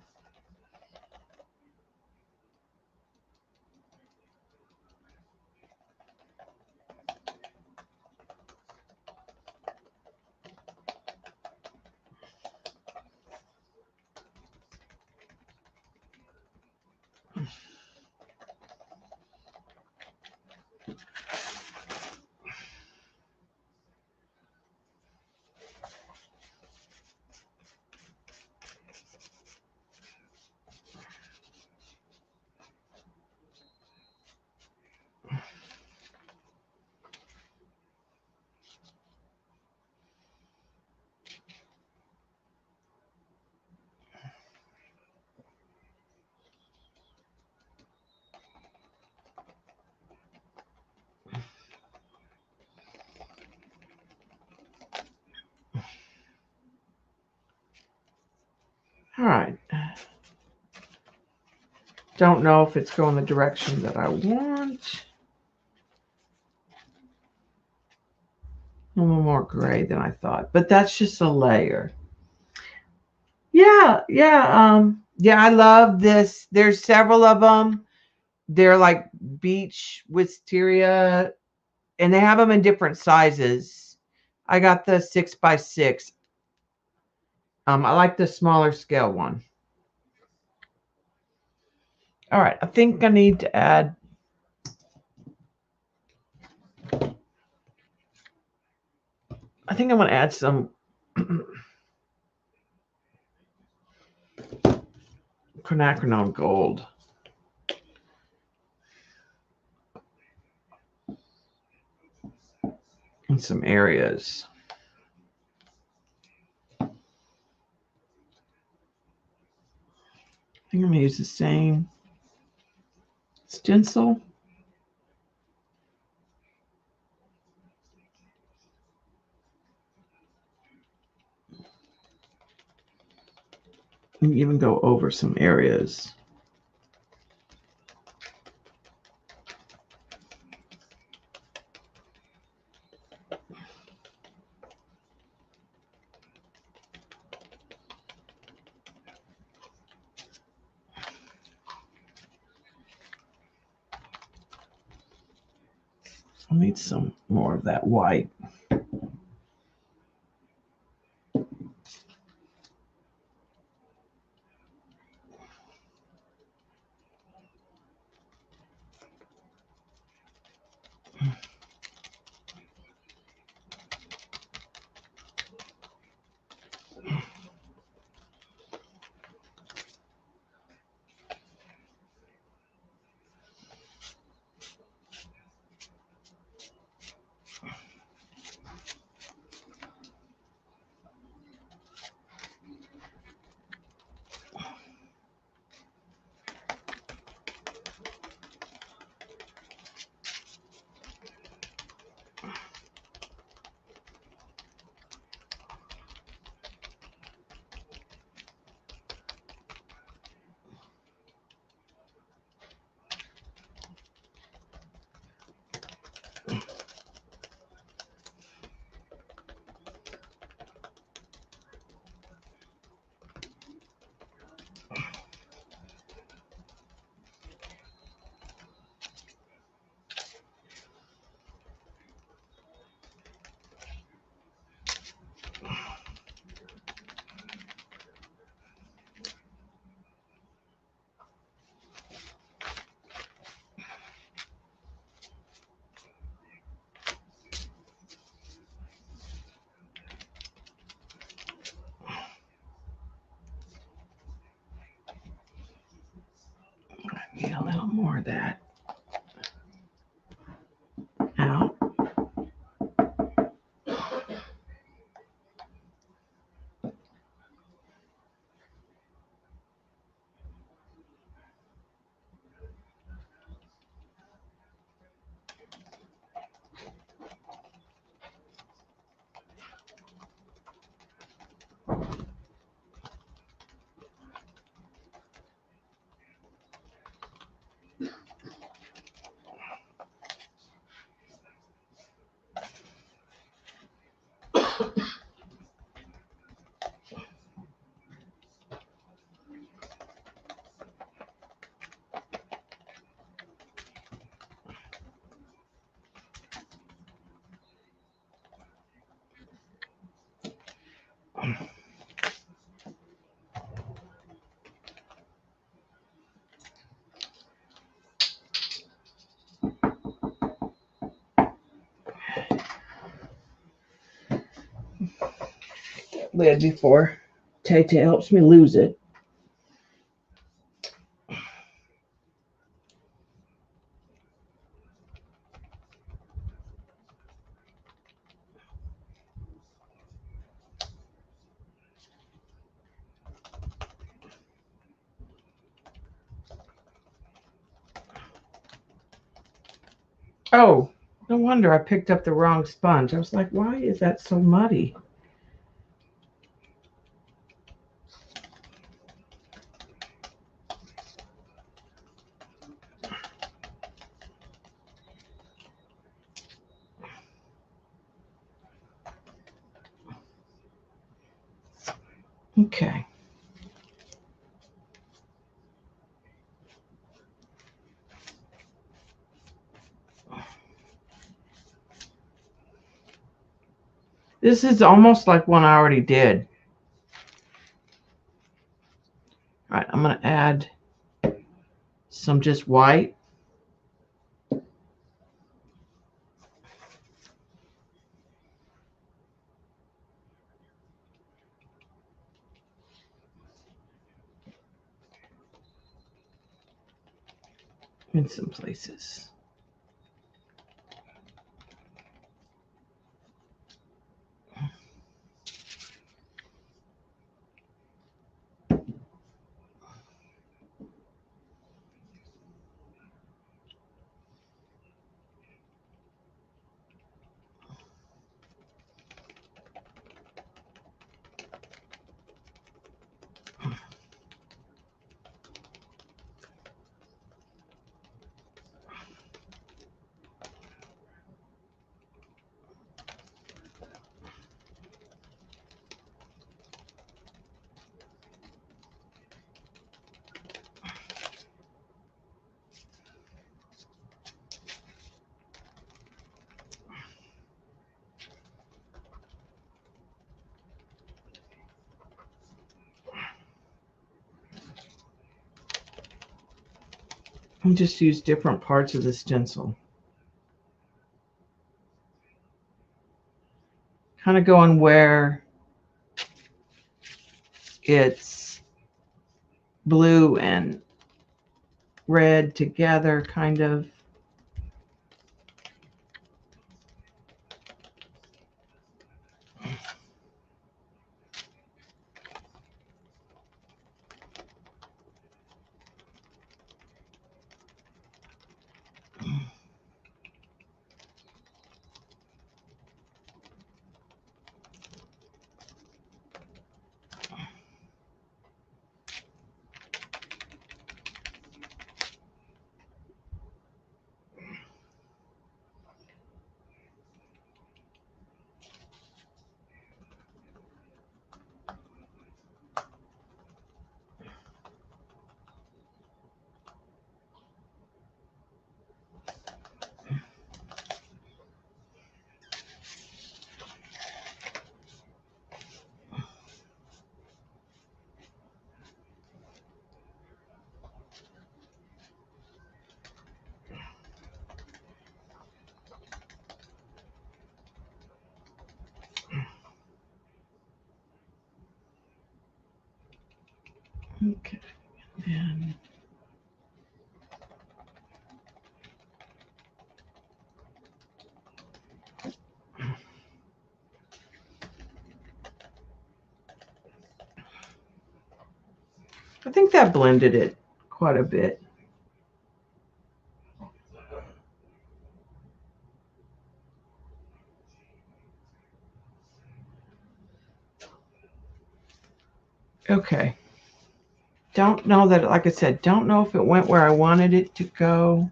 All right. Don't know if it's going the direction that I want. A little more gray than I thought, but that's just a layer. Yeah, I love this. There's several of them. They're like beach wisteria, and they have them in different sizes. I got the 6x6. I like the smaller scale one. All right, I think I need to add. I think I'm going to add some quinacridone gold. In some areas. I think I'm going to use the same stencil. And even go over some areas. I need some more of that white. Get a little more of that out. lid before Tay helps me lose it. Oh, no wonder I picked up the wrong sponge. I was like, why is that so muddy? Okay. This is almost like one I already did. All right, I'm going to add some just white. In some places. And just use different parts of the stencil. Kind of going where it's blue and red together, kind of. Okay. And I think that blended it quite a bit. Okay. Don't know that, like I said, don't know if it went where I wanted it to go.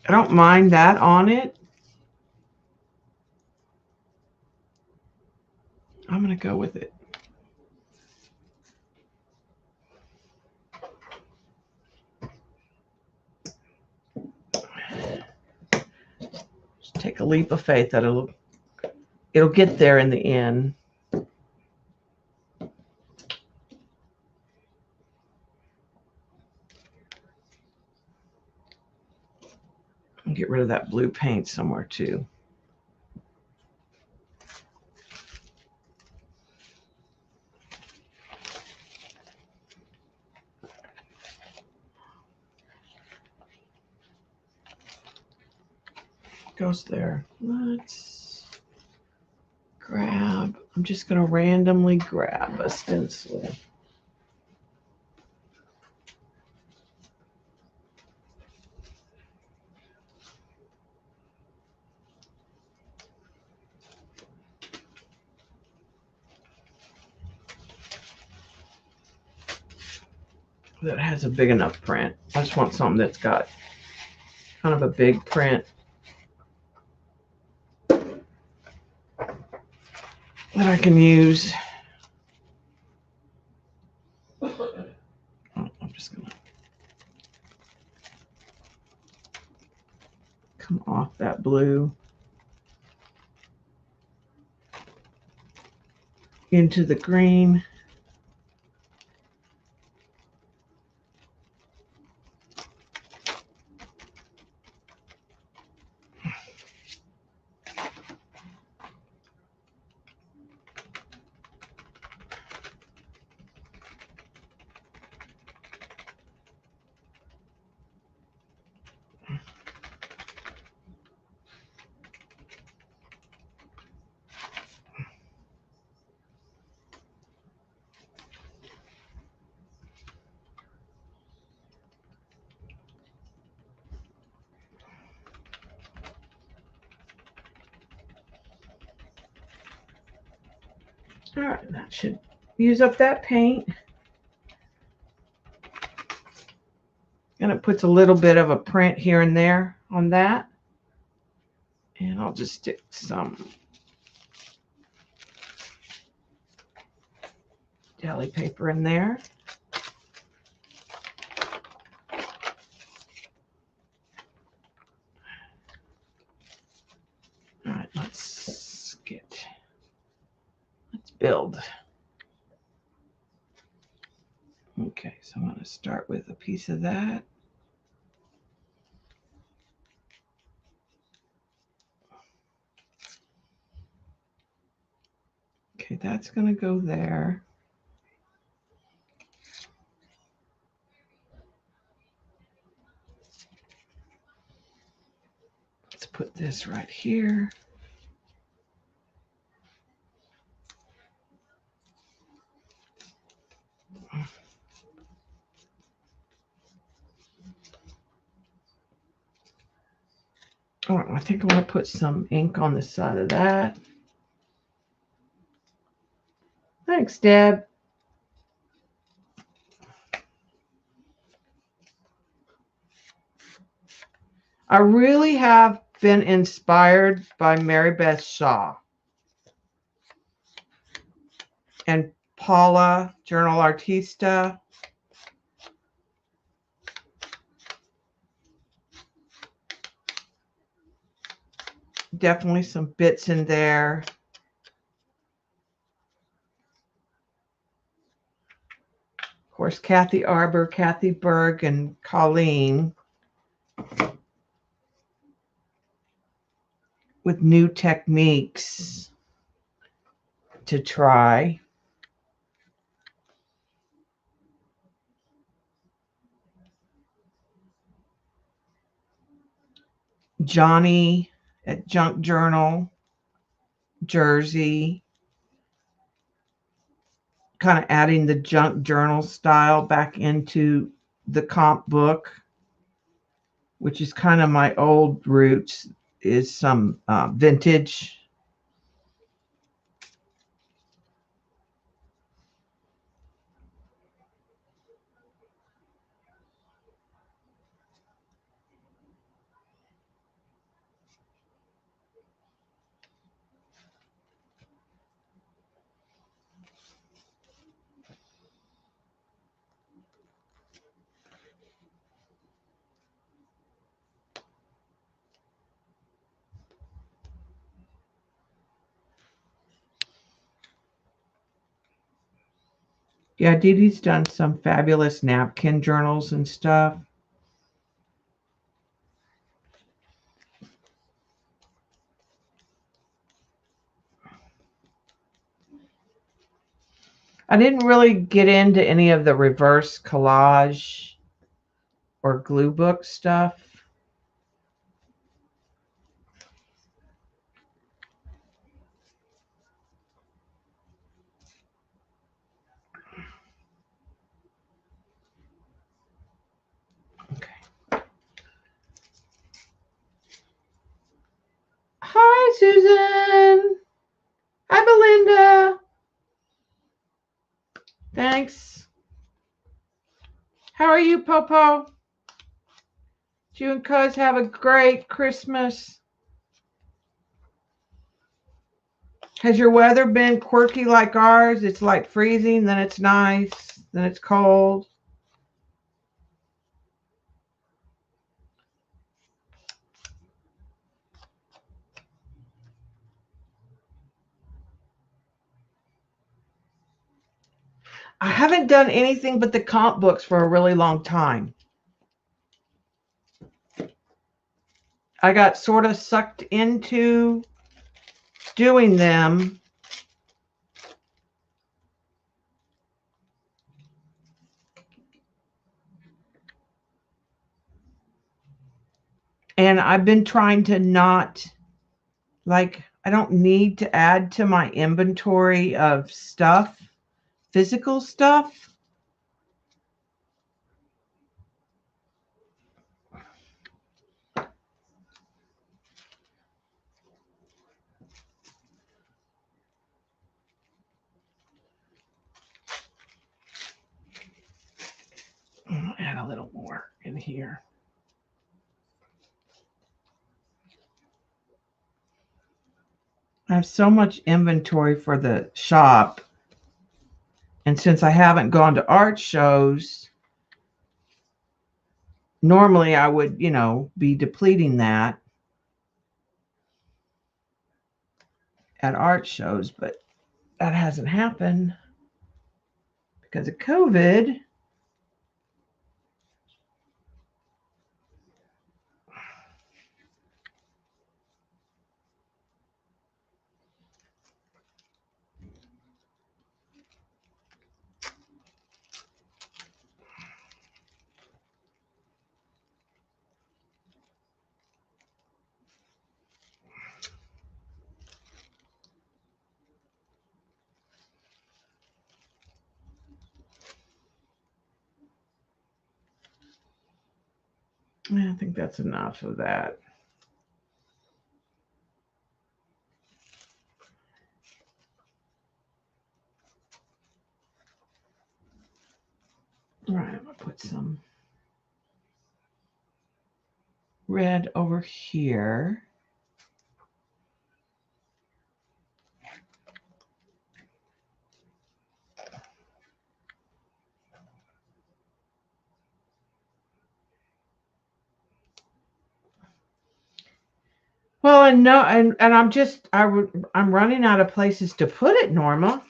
I don't mind that on it. I'm going to go with it. Just take a leap of faith that it'll get there in the end. I'll get rid of that blue paint somewhere too. Goes there. Let's grab, I'm just going to randomly grab a stencil. That has a big enough print. I just want something that's got kind of a big print that I can use. I'm just going to come off that blue into the green. All right, that should use up that paint. And it puts a little bit of a print here and there on that. And I'll just stick some deli paper in there. All right, let's build. Okay, so I'm going to start with a piece of that. Okay, that's going to go there. Let's put this right here. Oh, I think I want to put some ink on the side of that. Thanks, Deb. I really have been inspired by Mary Beth Shaw and Paula, Journal Artista. Definitely some bits in there. Of course, Kathy Arbor, Kathy Berg, and Colleen with new techniques to try. Johnny at Junk Journal, Jersey, kind of adding the junk journal style back into the comp book, which is kind of my old roots, is some vintage. Yeah, Dee Dee's done some fabulous napkin journals and stuff. I didn't really get into any of the reverse collage or glue book stuff. Okay. Hi, Susan. Hi, Belinda. Thanks. How are you, Popo? You and Cuz have a great Christmas. Has your weather been quirky like ours? It's like freezing, then it's nice, then it's cold. I haven't done anything but the comp books for a really long time. I got sort of sucked into doing them. And I've been trying to not, like, I don't need to add to my inventory of stuff, physical stuff. I'll add a little more in here. I have so much inventory for the shop. And since I haven't gone to art shows, normally I would, be depleting that at art shows, but that hasn't happened because of COVID. I think that's enough of that. All right, I'm going to put some red over here. Well, and no, and I'm running out of places to put it, Norma.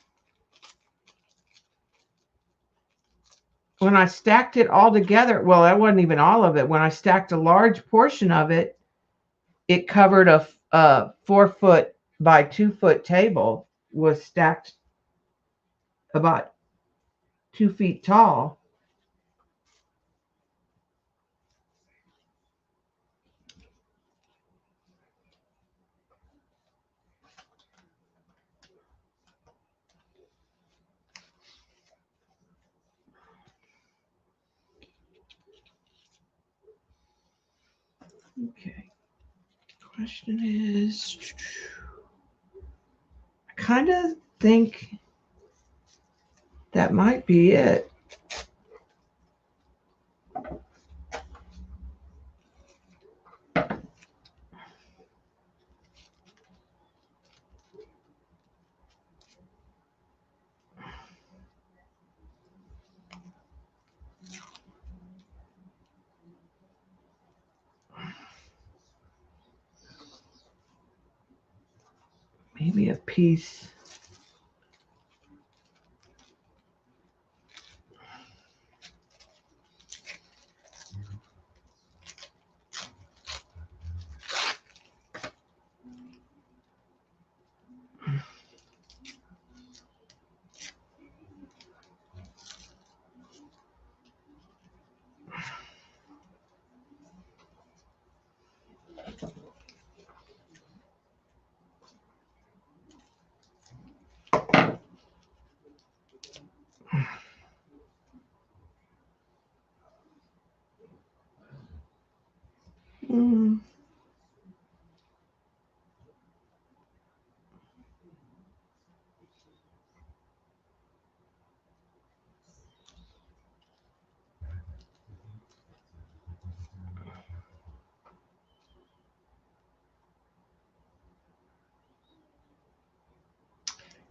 When I stacked it all together, well, that wasn't even all of it. When I stacked a large portion of it, it covered a 4-foot by 2-foot table, was stacked about 2 feet tall. Okay. Question is, I kind of think that might be it. Maybe a piece. Mm.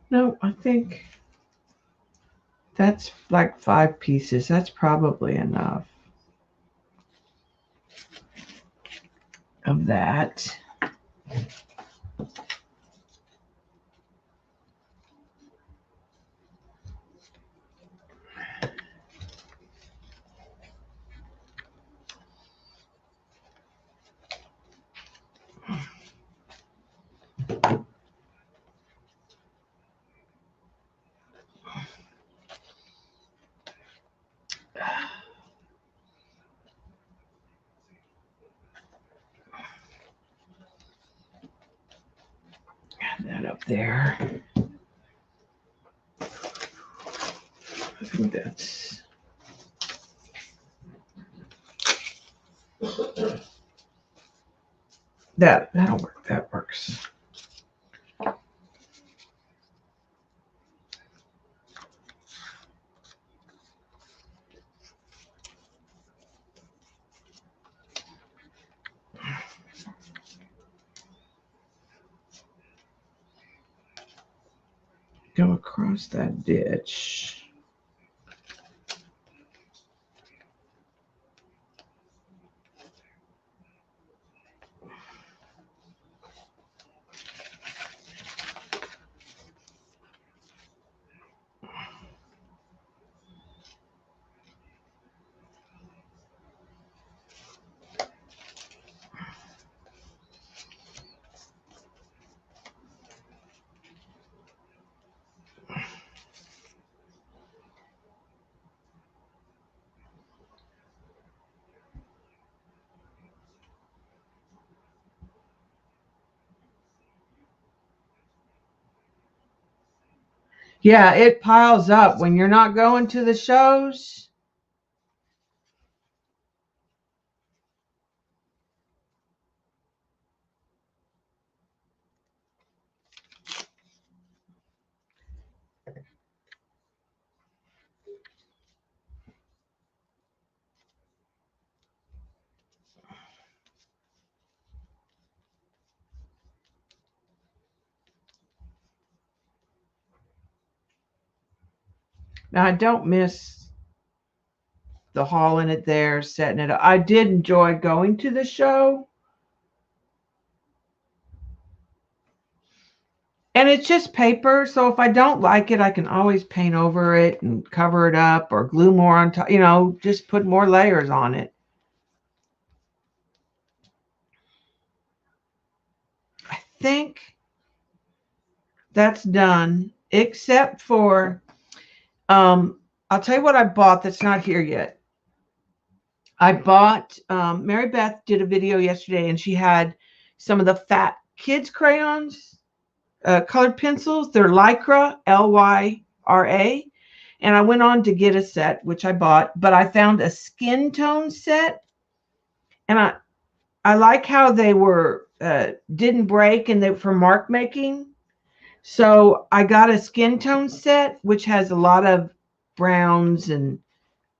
No, I think that's like 5 pieces. That's probably enough of that. Add that up there. I think that's that'll work. That works. Go across that ditch. Yeah, it piles up when you're not going to the shows. Now, I don't miss the hauling it there, setting it up. I did enjoy going to the show. And it's just paper, so if I don't like it, I can always paint over it and cover it up or glue more on top, just put more layers on it. I think that's done, except for, I'll tell you what I bought that's not here yet. I bought, Mary Beth did a video yesterday, and she had some of the fat kids crayons, colored pencils. They're Lycra, Lyra. And I went on to get a set, which I bought, but I found a skin tone set. And I like how they were, didn't break, and they were for mark making. So I got a skin tone set, which has a lot of browns and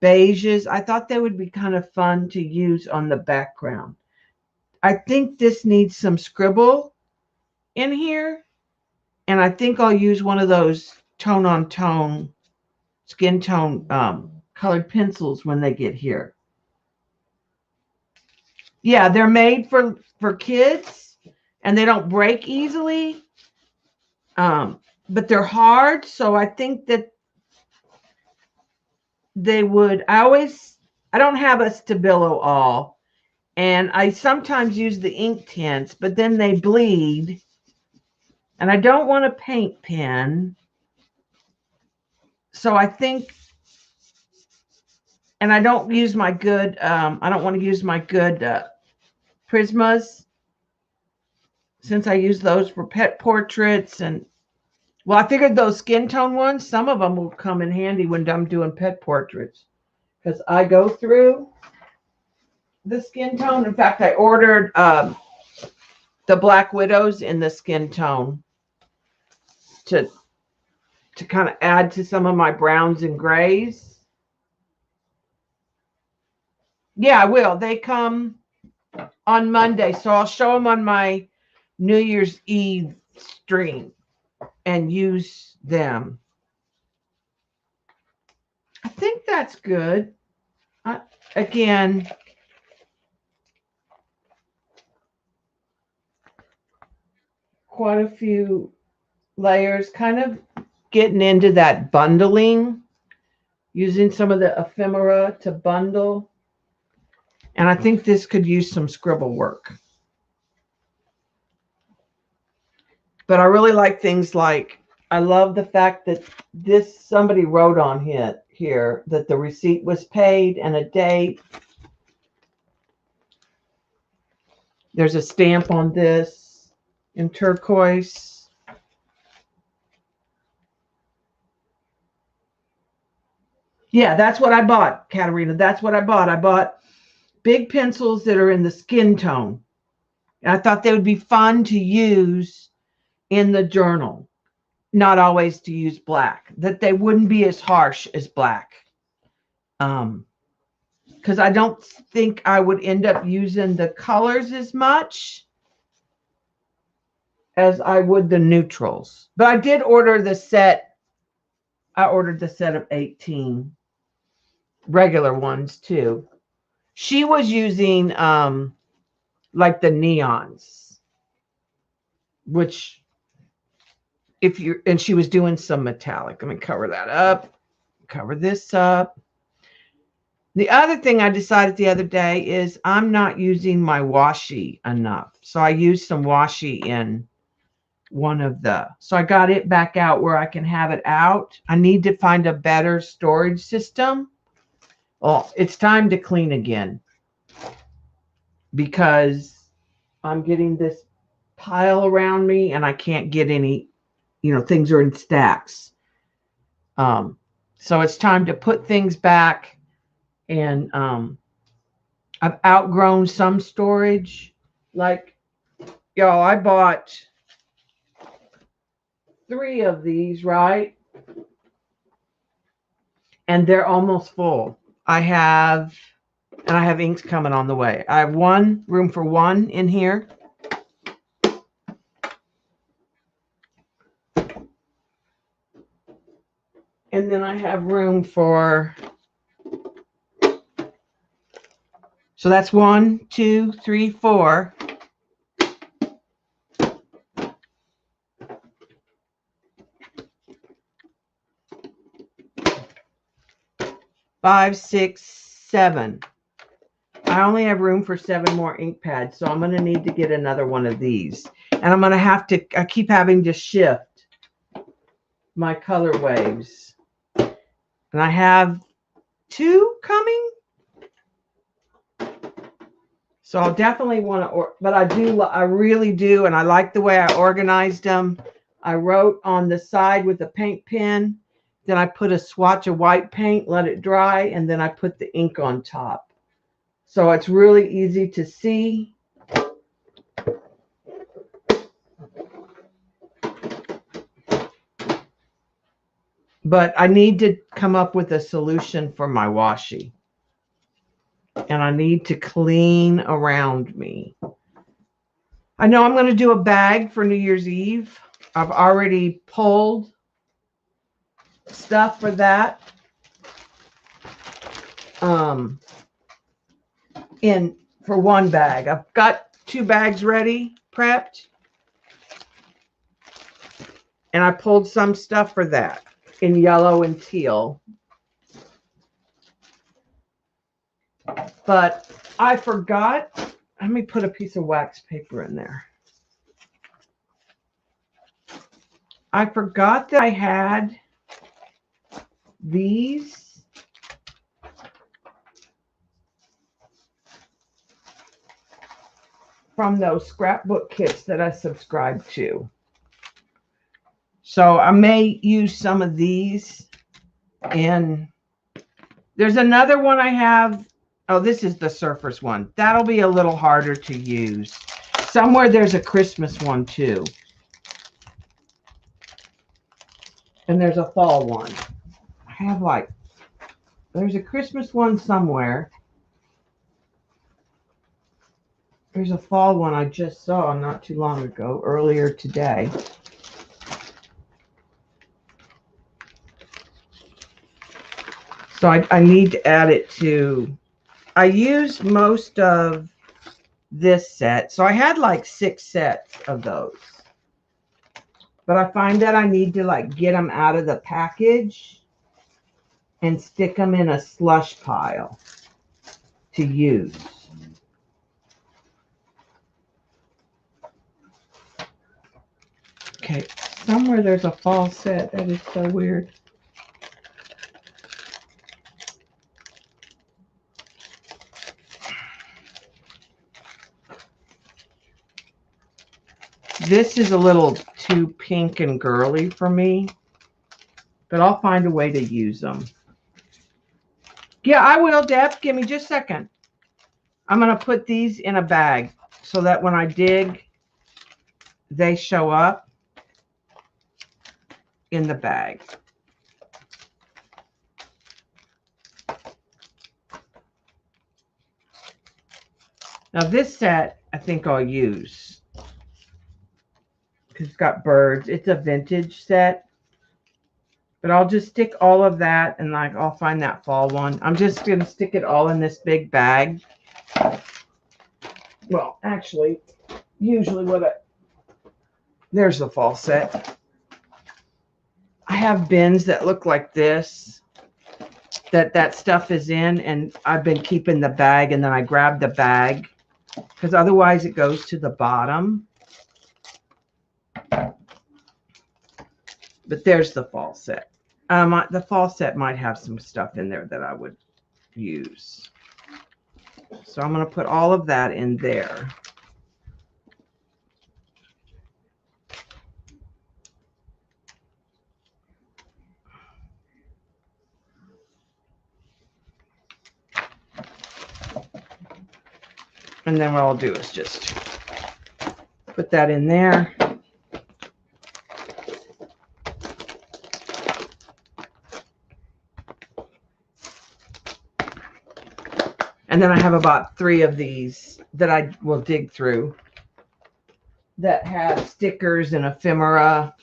beiges. I thought they would be kind of fun to use on the background. I think this needs some scribble in here. And I think I'll use one of those tone on tone, skin tone colored pencils when they get here. Yeah, they're made for kids, and they don't break easily. But they're hard, so I think that they would. I don't have a Stabilo all, and I sometimes use the ink tints, but then they bleed, and I don't want a paint pen. So I think, and I don't use my good, I don't want to use my good Prismas, since I use those for pet portraits. And well, I figured those skin tone ones, some of them will come in handy when I'm doing pet portraits, because I go through the skin tone. In fact, I ordered the Black Widows in the skin tone to kind of add to some of my browns and grays. Yeah, I will. They come on Monday, so I'll show them on my New Year's Eve stream and use them. I think that's good. Again, quite a few layers, kind of getting into that bundling, using some of the ephemera to bundle. And I think this could use some scribble work. But I really like things like, I love the fact that this, somebody wrote on here that the receipt was paid and a date. There's a stamp on this in turquoise. Yeah, that's what I bought, Katerina. That's what I bought. I bought big pencils that are in the skin tone. And I thought they would be fun to use in the journal. Not always to use black. That they wouldn't be as harsh as black. Because I don't think I would end up using the colors as much as I would the neutrals. But I did order the set. I ordered the set of 18 regular ones too. She was using like the neons, which if you're, and she was doing some metallic. Let me cover that up, cover this up. The other thing I decided the other day is I'm not using my washi enough. So I used some washi in one of the, so I got it back out where I can have it out. I need to find a better storage system. Well, it's time to clean again because I'm getting this pile around me and I can't get any, you know, things are in stacks. So it's time to put things back. And I've outgrown some storage. Like, y'all, I bought 3 of these, right? And they're almost full. I have inks coming on the way. I have room for 1 in here. And then I have room for, so that's 1, 2, 3, 4. 5, 6, 7. I only have room for 7 more ink pads, so I'm going to need to get another one of these. And I'm going to have to, I keep having to shift my color waves. And I have 2 coming. So I'll definitely want to, but I really do, and I like the way I organized them. I wrote on the side with a paint pen, then I put a swatch of white paint, let it dry, and then I put the ink on top. So it's really easy to see. But I need to come up with a solution for my washi. And I need to clean around me. I know I'm going to do a bag for New Year's Eve. I've already pulled stuff for that. For 1 bag. I've got 2 bags ready, prepped. And I pulled some stuff for that in yellow and teal. But I forgot. Let me put a piece of wax paper in there. I forgot that I had these. From those scrapbook kits that I subscribed to. So I may use some of these. And there's another one I have Oh, this is the Surfers one. That'll be a little harder to use. Somewhere there's a Christmas one too. And there's a fall one. I have like, there's a Christmas one somewhere. There's a fall one I just saw not too long ago, earlier today. So I need to add it to, I used most of this set. So I had like 6 sets of those. But I find that I need to like get them out of the package and stick them in a slush pile to use. Okay, somewhere there's a fall set. That is so weird. This is a little too pink and girly for me, but I'll find a way to use them. Yeah, I will, Deb. Give me just a second. I'm going to put these in a bag so that when I dig, they show up in the bag. Now this set I think I'll use because it's got birds. It's a vintage set. But I'll just stick all of that, and like I'll find that fall one. I'm just going to stick it all in this big bag. Well, actually, usually there's the fall set. I have bins that look like this, that stuff is in, and I've been keeping the bag, and then I grab the bag because otherwise it goes to the bottom. But there's the fall set. The fall set might have some stuff in there that I would use. So I'm going to put all of that in there. And then what I'll do is just put that in there. And then I have about 3 of these that I will dig through that have stickers and ephemera.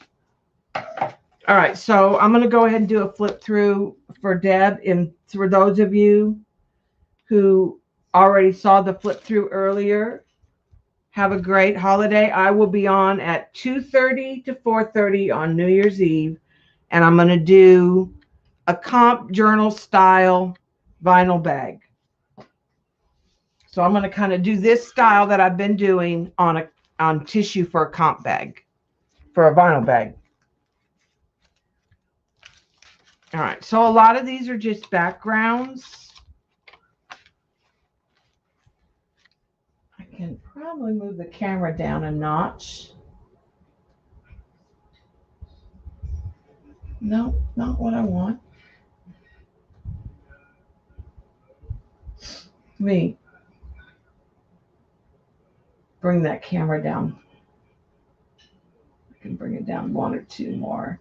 All right, so I'm going to go ahead and do a flip through for Deb. And for those of you who already saw the flip through earlier, have a great holiday. I will be on at 2:30 to 4:30 on New Year's Eve, and I'm going to do a comp journal style vinyl bag. So I'm going to kind of do this style that I've been doing on tissue for a comp bag, for a vinyl bag. All right, so a lot of these are just backgrounds. I can probably move the camera down a notch. No, not what I want. Let me bring that camera down. I can bring it down 1 or 2 more.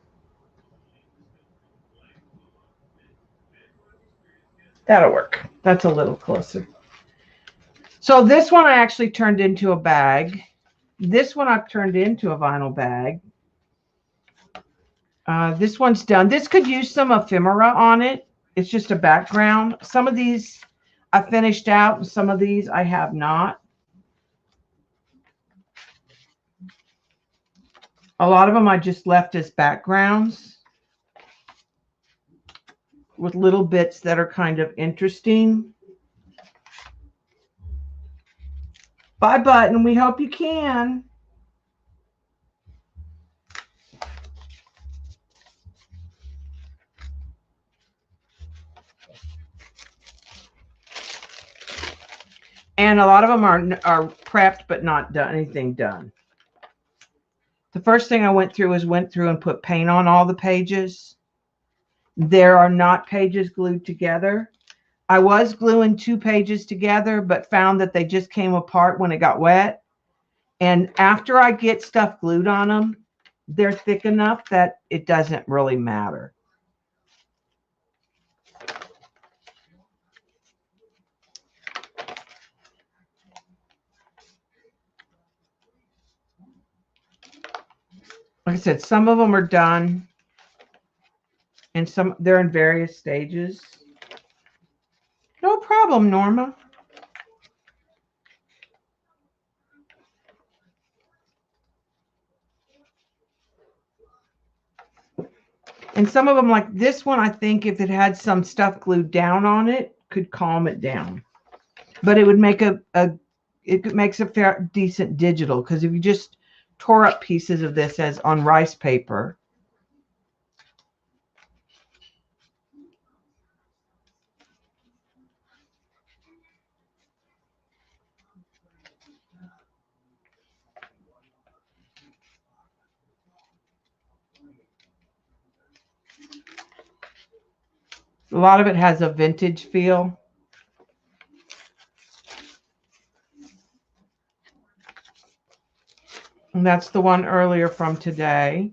That'll work. That's a little closer. So this one I actually turned into a bag. This one I've turned into a vinyl bag. This one's done. This could use some ephemera on it. It's just a background. Some of these I finished out, and some of these I have not. A lot of them I just left as backgrounds with little bits that are kind of interesting. Bye, Button. We hope you can. And a lot of them are prepped but not done anything done. The first thing I went through and put paint on all the pages. There are not pages glued together. I was gluing 2 pages together, but found that they just came apart when it got wet. And after I get stuff glued on them, they're thick enough that it doesn't really matter. Like I said, some of them are done, and some they're in various stages. No problem, Norma. And some of them, like this one, I think if it had some stuff glued down on it, could calm it down. But it would make it makes a fair decent digital, because if you just tore up pieces of this as on rice paper, a lot of it has a vintage feel. And that's the one earlier from today.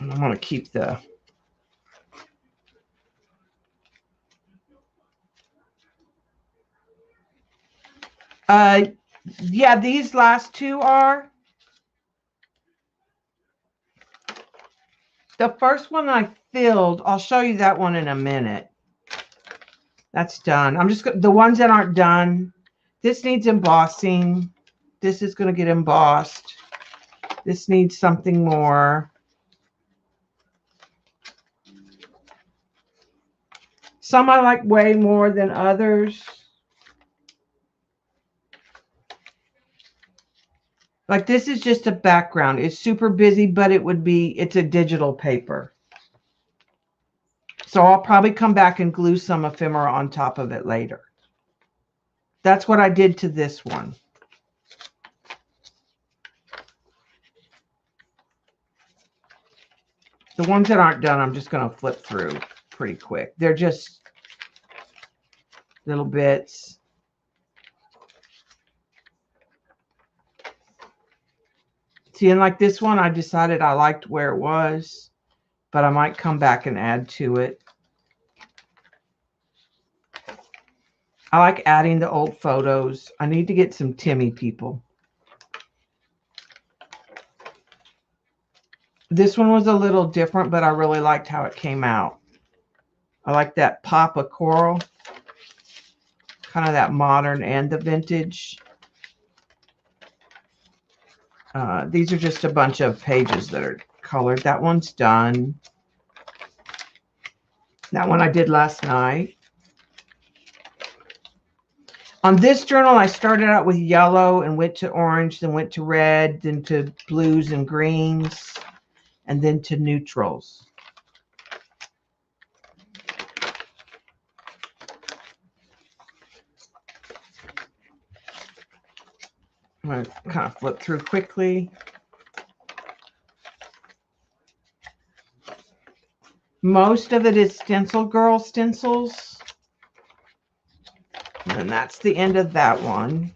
And I'm going to keep the yeah, these last two are. The first one I filled, I'll show you that one in a minute. That's done. I'm just the ones that aren't done. This needs embossing. This is going to get embossed. This needs something more. Some I like way more than others. Like this is just a background. It's super busy, but it's a digital paper. So I'll probably come back and glue some ephemera on top of it later. That's what I did to this one. The ones that aren't done, I'm just going to flip through pretty quick. They're just little bits. See, and like this one, I decided I liked where it was, but I might come back and add to it. I like adding the old photos. I need to get some Timmy people. This one was a little different, but I really liked how it came out. I like that pop of coral, kind of that modern and the vintage. These are just a bunch of pages that are colored. That one's done. That one I did last night. On this journal, I started out with yellow and went to orange, then went to red, then to blues and greens, and then to neutrals. I'm going to kind of flip through quickly. Most of it is Stencil Girl stencils. And that's the end of that one.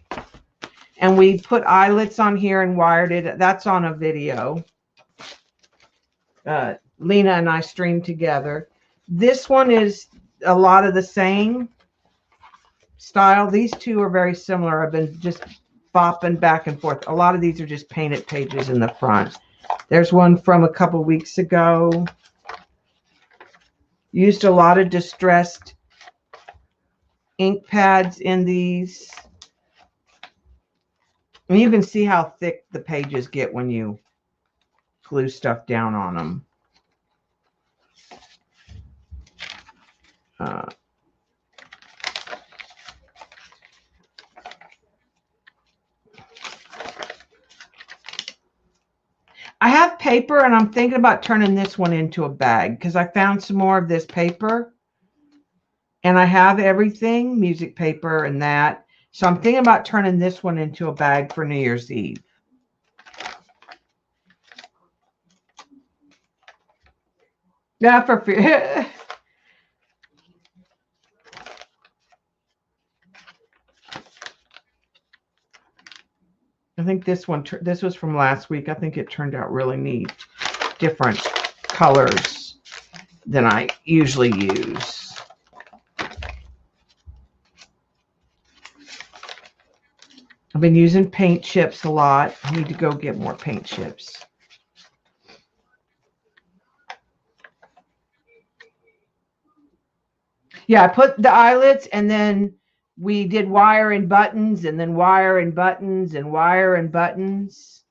And we put eyelets on here and wired it. That's on a video. Lena and I streamed together. This one is a lot of the same style. These two are very similar. I've been just bopping back and forth. A lot of these are just painted pages in the front. There's one from a couple weeks ago. Used a lot of distressed ink pads in these. And you can see how thick the pages get when you glue stuff down on them. I have paper, and I'm thinking about turning this one into a bag because I found some more of this paper. And I have everything, music paper and that. So I'm thinking about turning this one into a bag for New Year's Eve. Yeah, for I think this one, this was from last week. I think it turned out really neat. Different colors than I usually use. I've been using paint chips a lot. I need to go get more paint chips. Yeah, I put the eyelets and then we did wire and buttons and then wire and buttons and wire and buttons.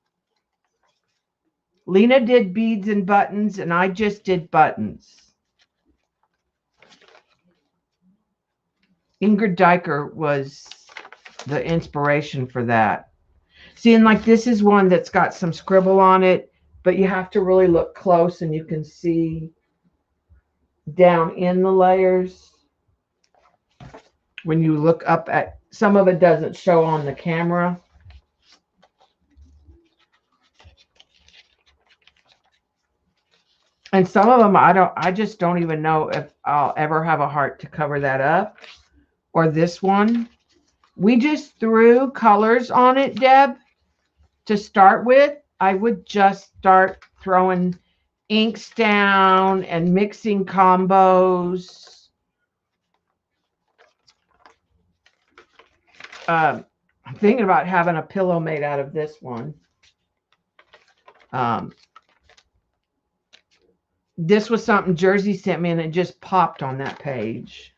Lena did beads and buttons and I just did buttons. Ingrid Diker was the inspiration for that. See, and like this is one that's got some scribble on it, but you have to really look close and you can see down in the layers. When you look up at, some of it doesn't show on the camera. And some of them, I just don't even know if I'll ever have a heart to cover that up. Or this one. We just threw colors on it, Deb, to start with. I would just start throwing inks down and mixing combos. I'm thinking about having a pillow made out of this one. This was something Jersey sent me and it just popped on that page.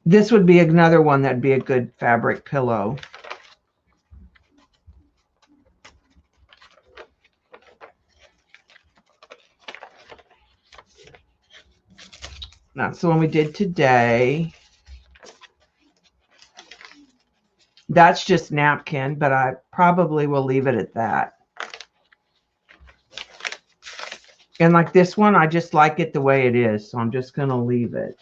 This would be another one that'd be a good fabric pillow. That's the one we did today. That's just napkin, but I probably will leave it at that. And like this one, I just like it the way it is, so I'm just going to leave it.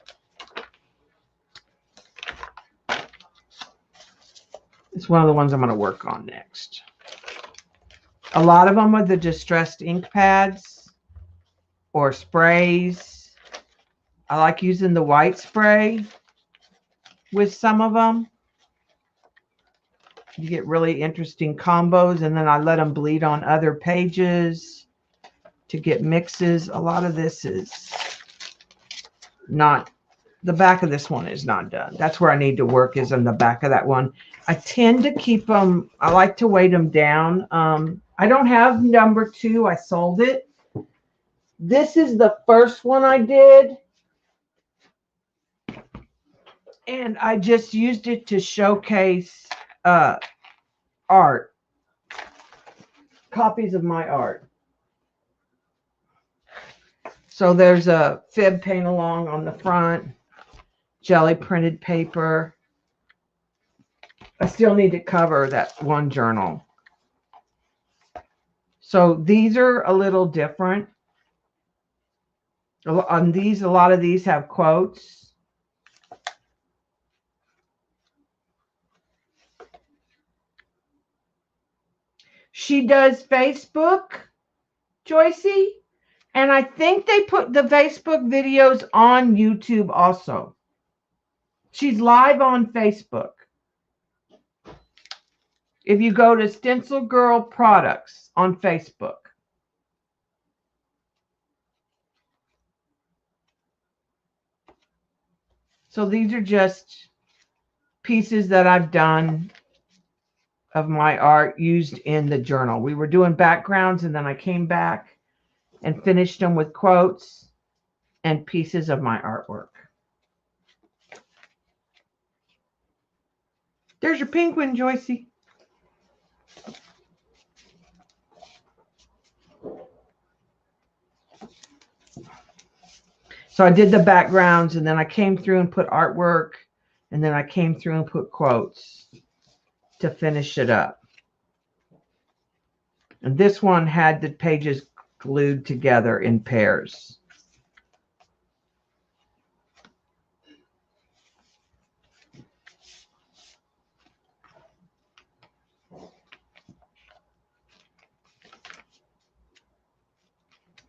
It's one of the ones I'm going to work on next. A lot of them are the distressed ink pads or sprays. I like using the white spray with some of them. You get really interesting combos, and then I let them bleed on other pages to get mixes. A lot of this is not, the back of this one is not done. That's where I need to work, is on the back of that one. I tend to keep them, I like to weight them down. I don't have number 2. I sold it. This is the first one I did. And I just used it to showcase art. Copies of my art. So there's a fib paint along on the front. Jelly printed paper. I still need to cover that one journal. So these are a little different. On these, a lot of these have quotes. She does Facebook, Joycey, and I think they put the Facebook videos on YouTube also. She's live on Facebook. If you go to Stencil Girl Products on Facebook. So these are just pieces that I've done of my art used in the journal. We were doing backgrounds and then I came back and finished them with quotes and pieces of my artwork. There's your pink one, Joycey. So I did the backgrounds and then I came through and put artwork and then I came through and put quotes to finish it up. And this one had the pages glued together in pairs.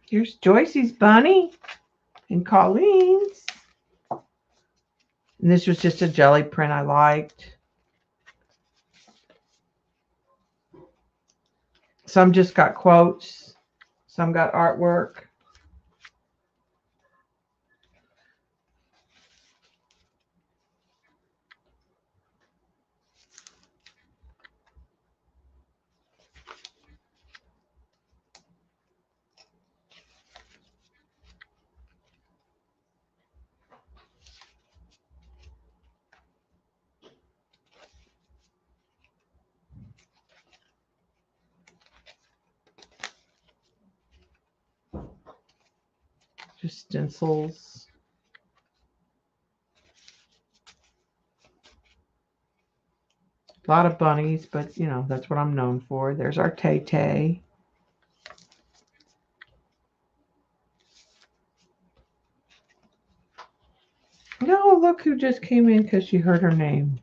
Here's Joyce's bunny and Colleen's. And this was just a jelly print I liked. Some just got quotes. Some got artwork. Just stencils. A lot of bunnies, but you know, that's what I'm known for. There's our Tay-Tay. No, look who just came in because she heard her name.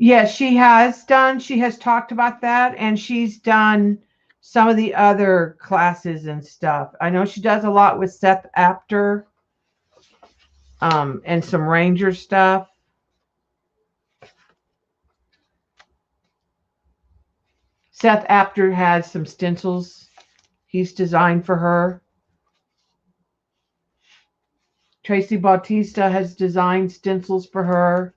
Yes, she has talked about that, and she's done some of the other classes and stuff. I know she does a lot with Seth Apter, and some Ranger stuff. Seth Apter has some stencils he's designed for her. Tracy Bautista has designed stencils for her.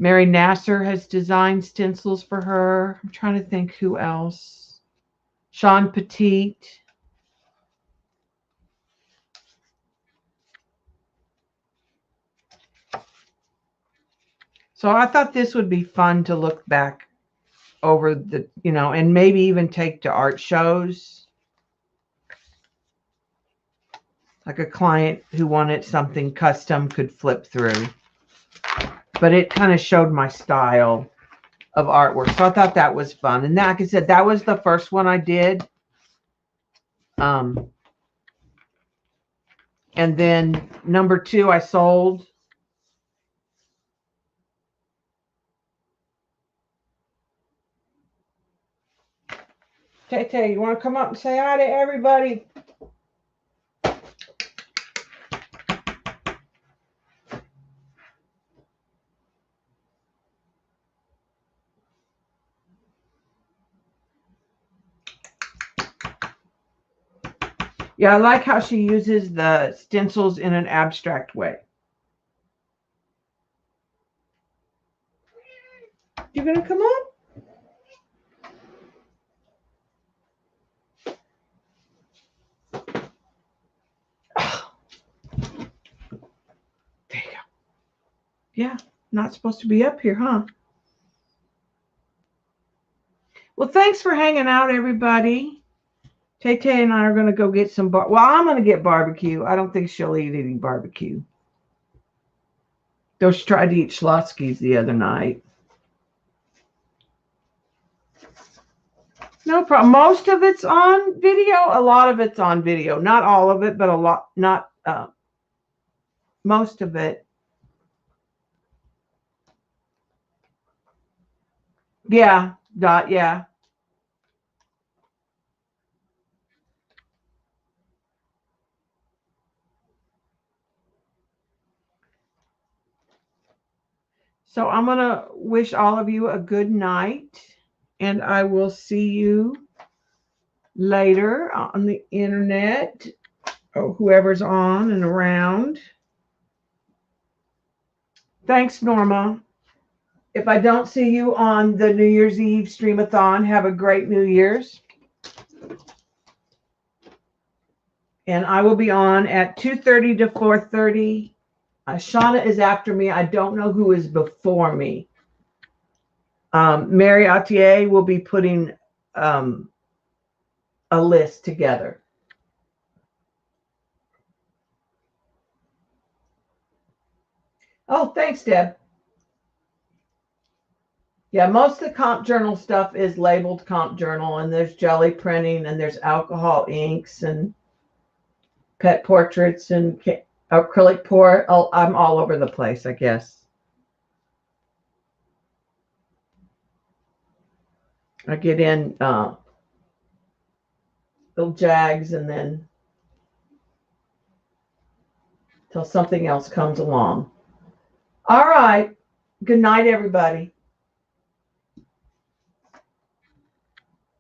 Mary Nasser has designed stencils for her. I'm trying to think who else. Sean Petit. So I thought this would be fun to look back over the, you know, and maybe even take to art shows. Like a client who wanted something custom could flip through. But it kind of showed my style of artwork. So I thought that was fun. And like I said, that was the first one I did. And then number 2 I sold. Tay-Tay, you want to come up and say hi to everybody? Yeah, I like how she uses the stencils in an abstract way. You gonna come up? Oh. There you go. Yeah, not supposed to be up here, huh? Well, thanks for hanging out, everybody. Tay-Tay and I are going to go get some well, I'm going to get barbecue. I don't think she'll eat any barbecue. Though she tried to eat Schlotzsky's the other night. No problem. Most of it's on video. A lot of it's on video. Not all of it, but a lot. Not most of it. Yeah. Yeah. So I'm going to wish all of you a good night, and I will see you later on the internet, or whoever's on and around. Thanks, Norma. If I don't see you on the New Year's Eve streamathon, have a great New Year's. And I will be on at 2:30 to 4:30. Shauna is after me. I don't know who is before me. Mary Autier will be putting a list together. Oh, thanks, Deb. Yeah, most of the comp journal stuff is labeled comp journal, and there's jelly printing, and there's alcohol inks, and pet portraits and acrylic pour. Oh, I'm all over the place, I guess. I get in little jags and then till something else comes along. All right. Good night, everybody.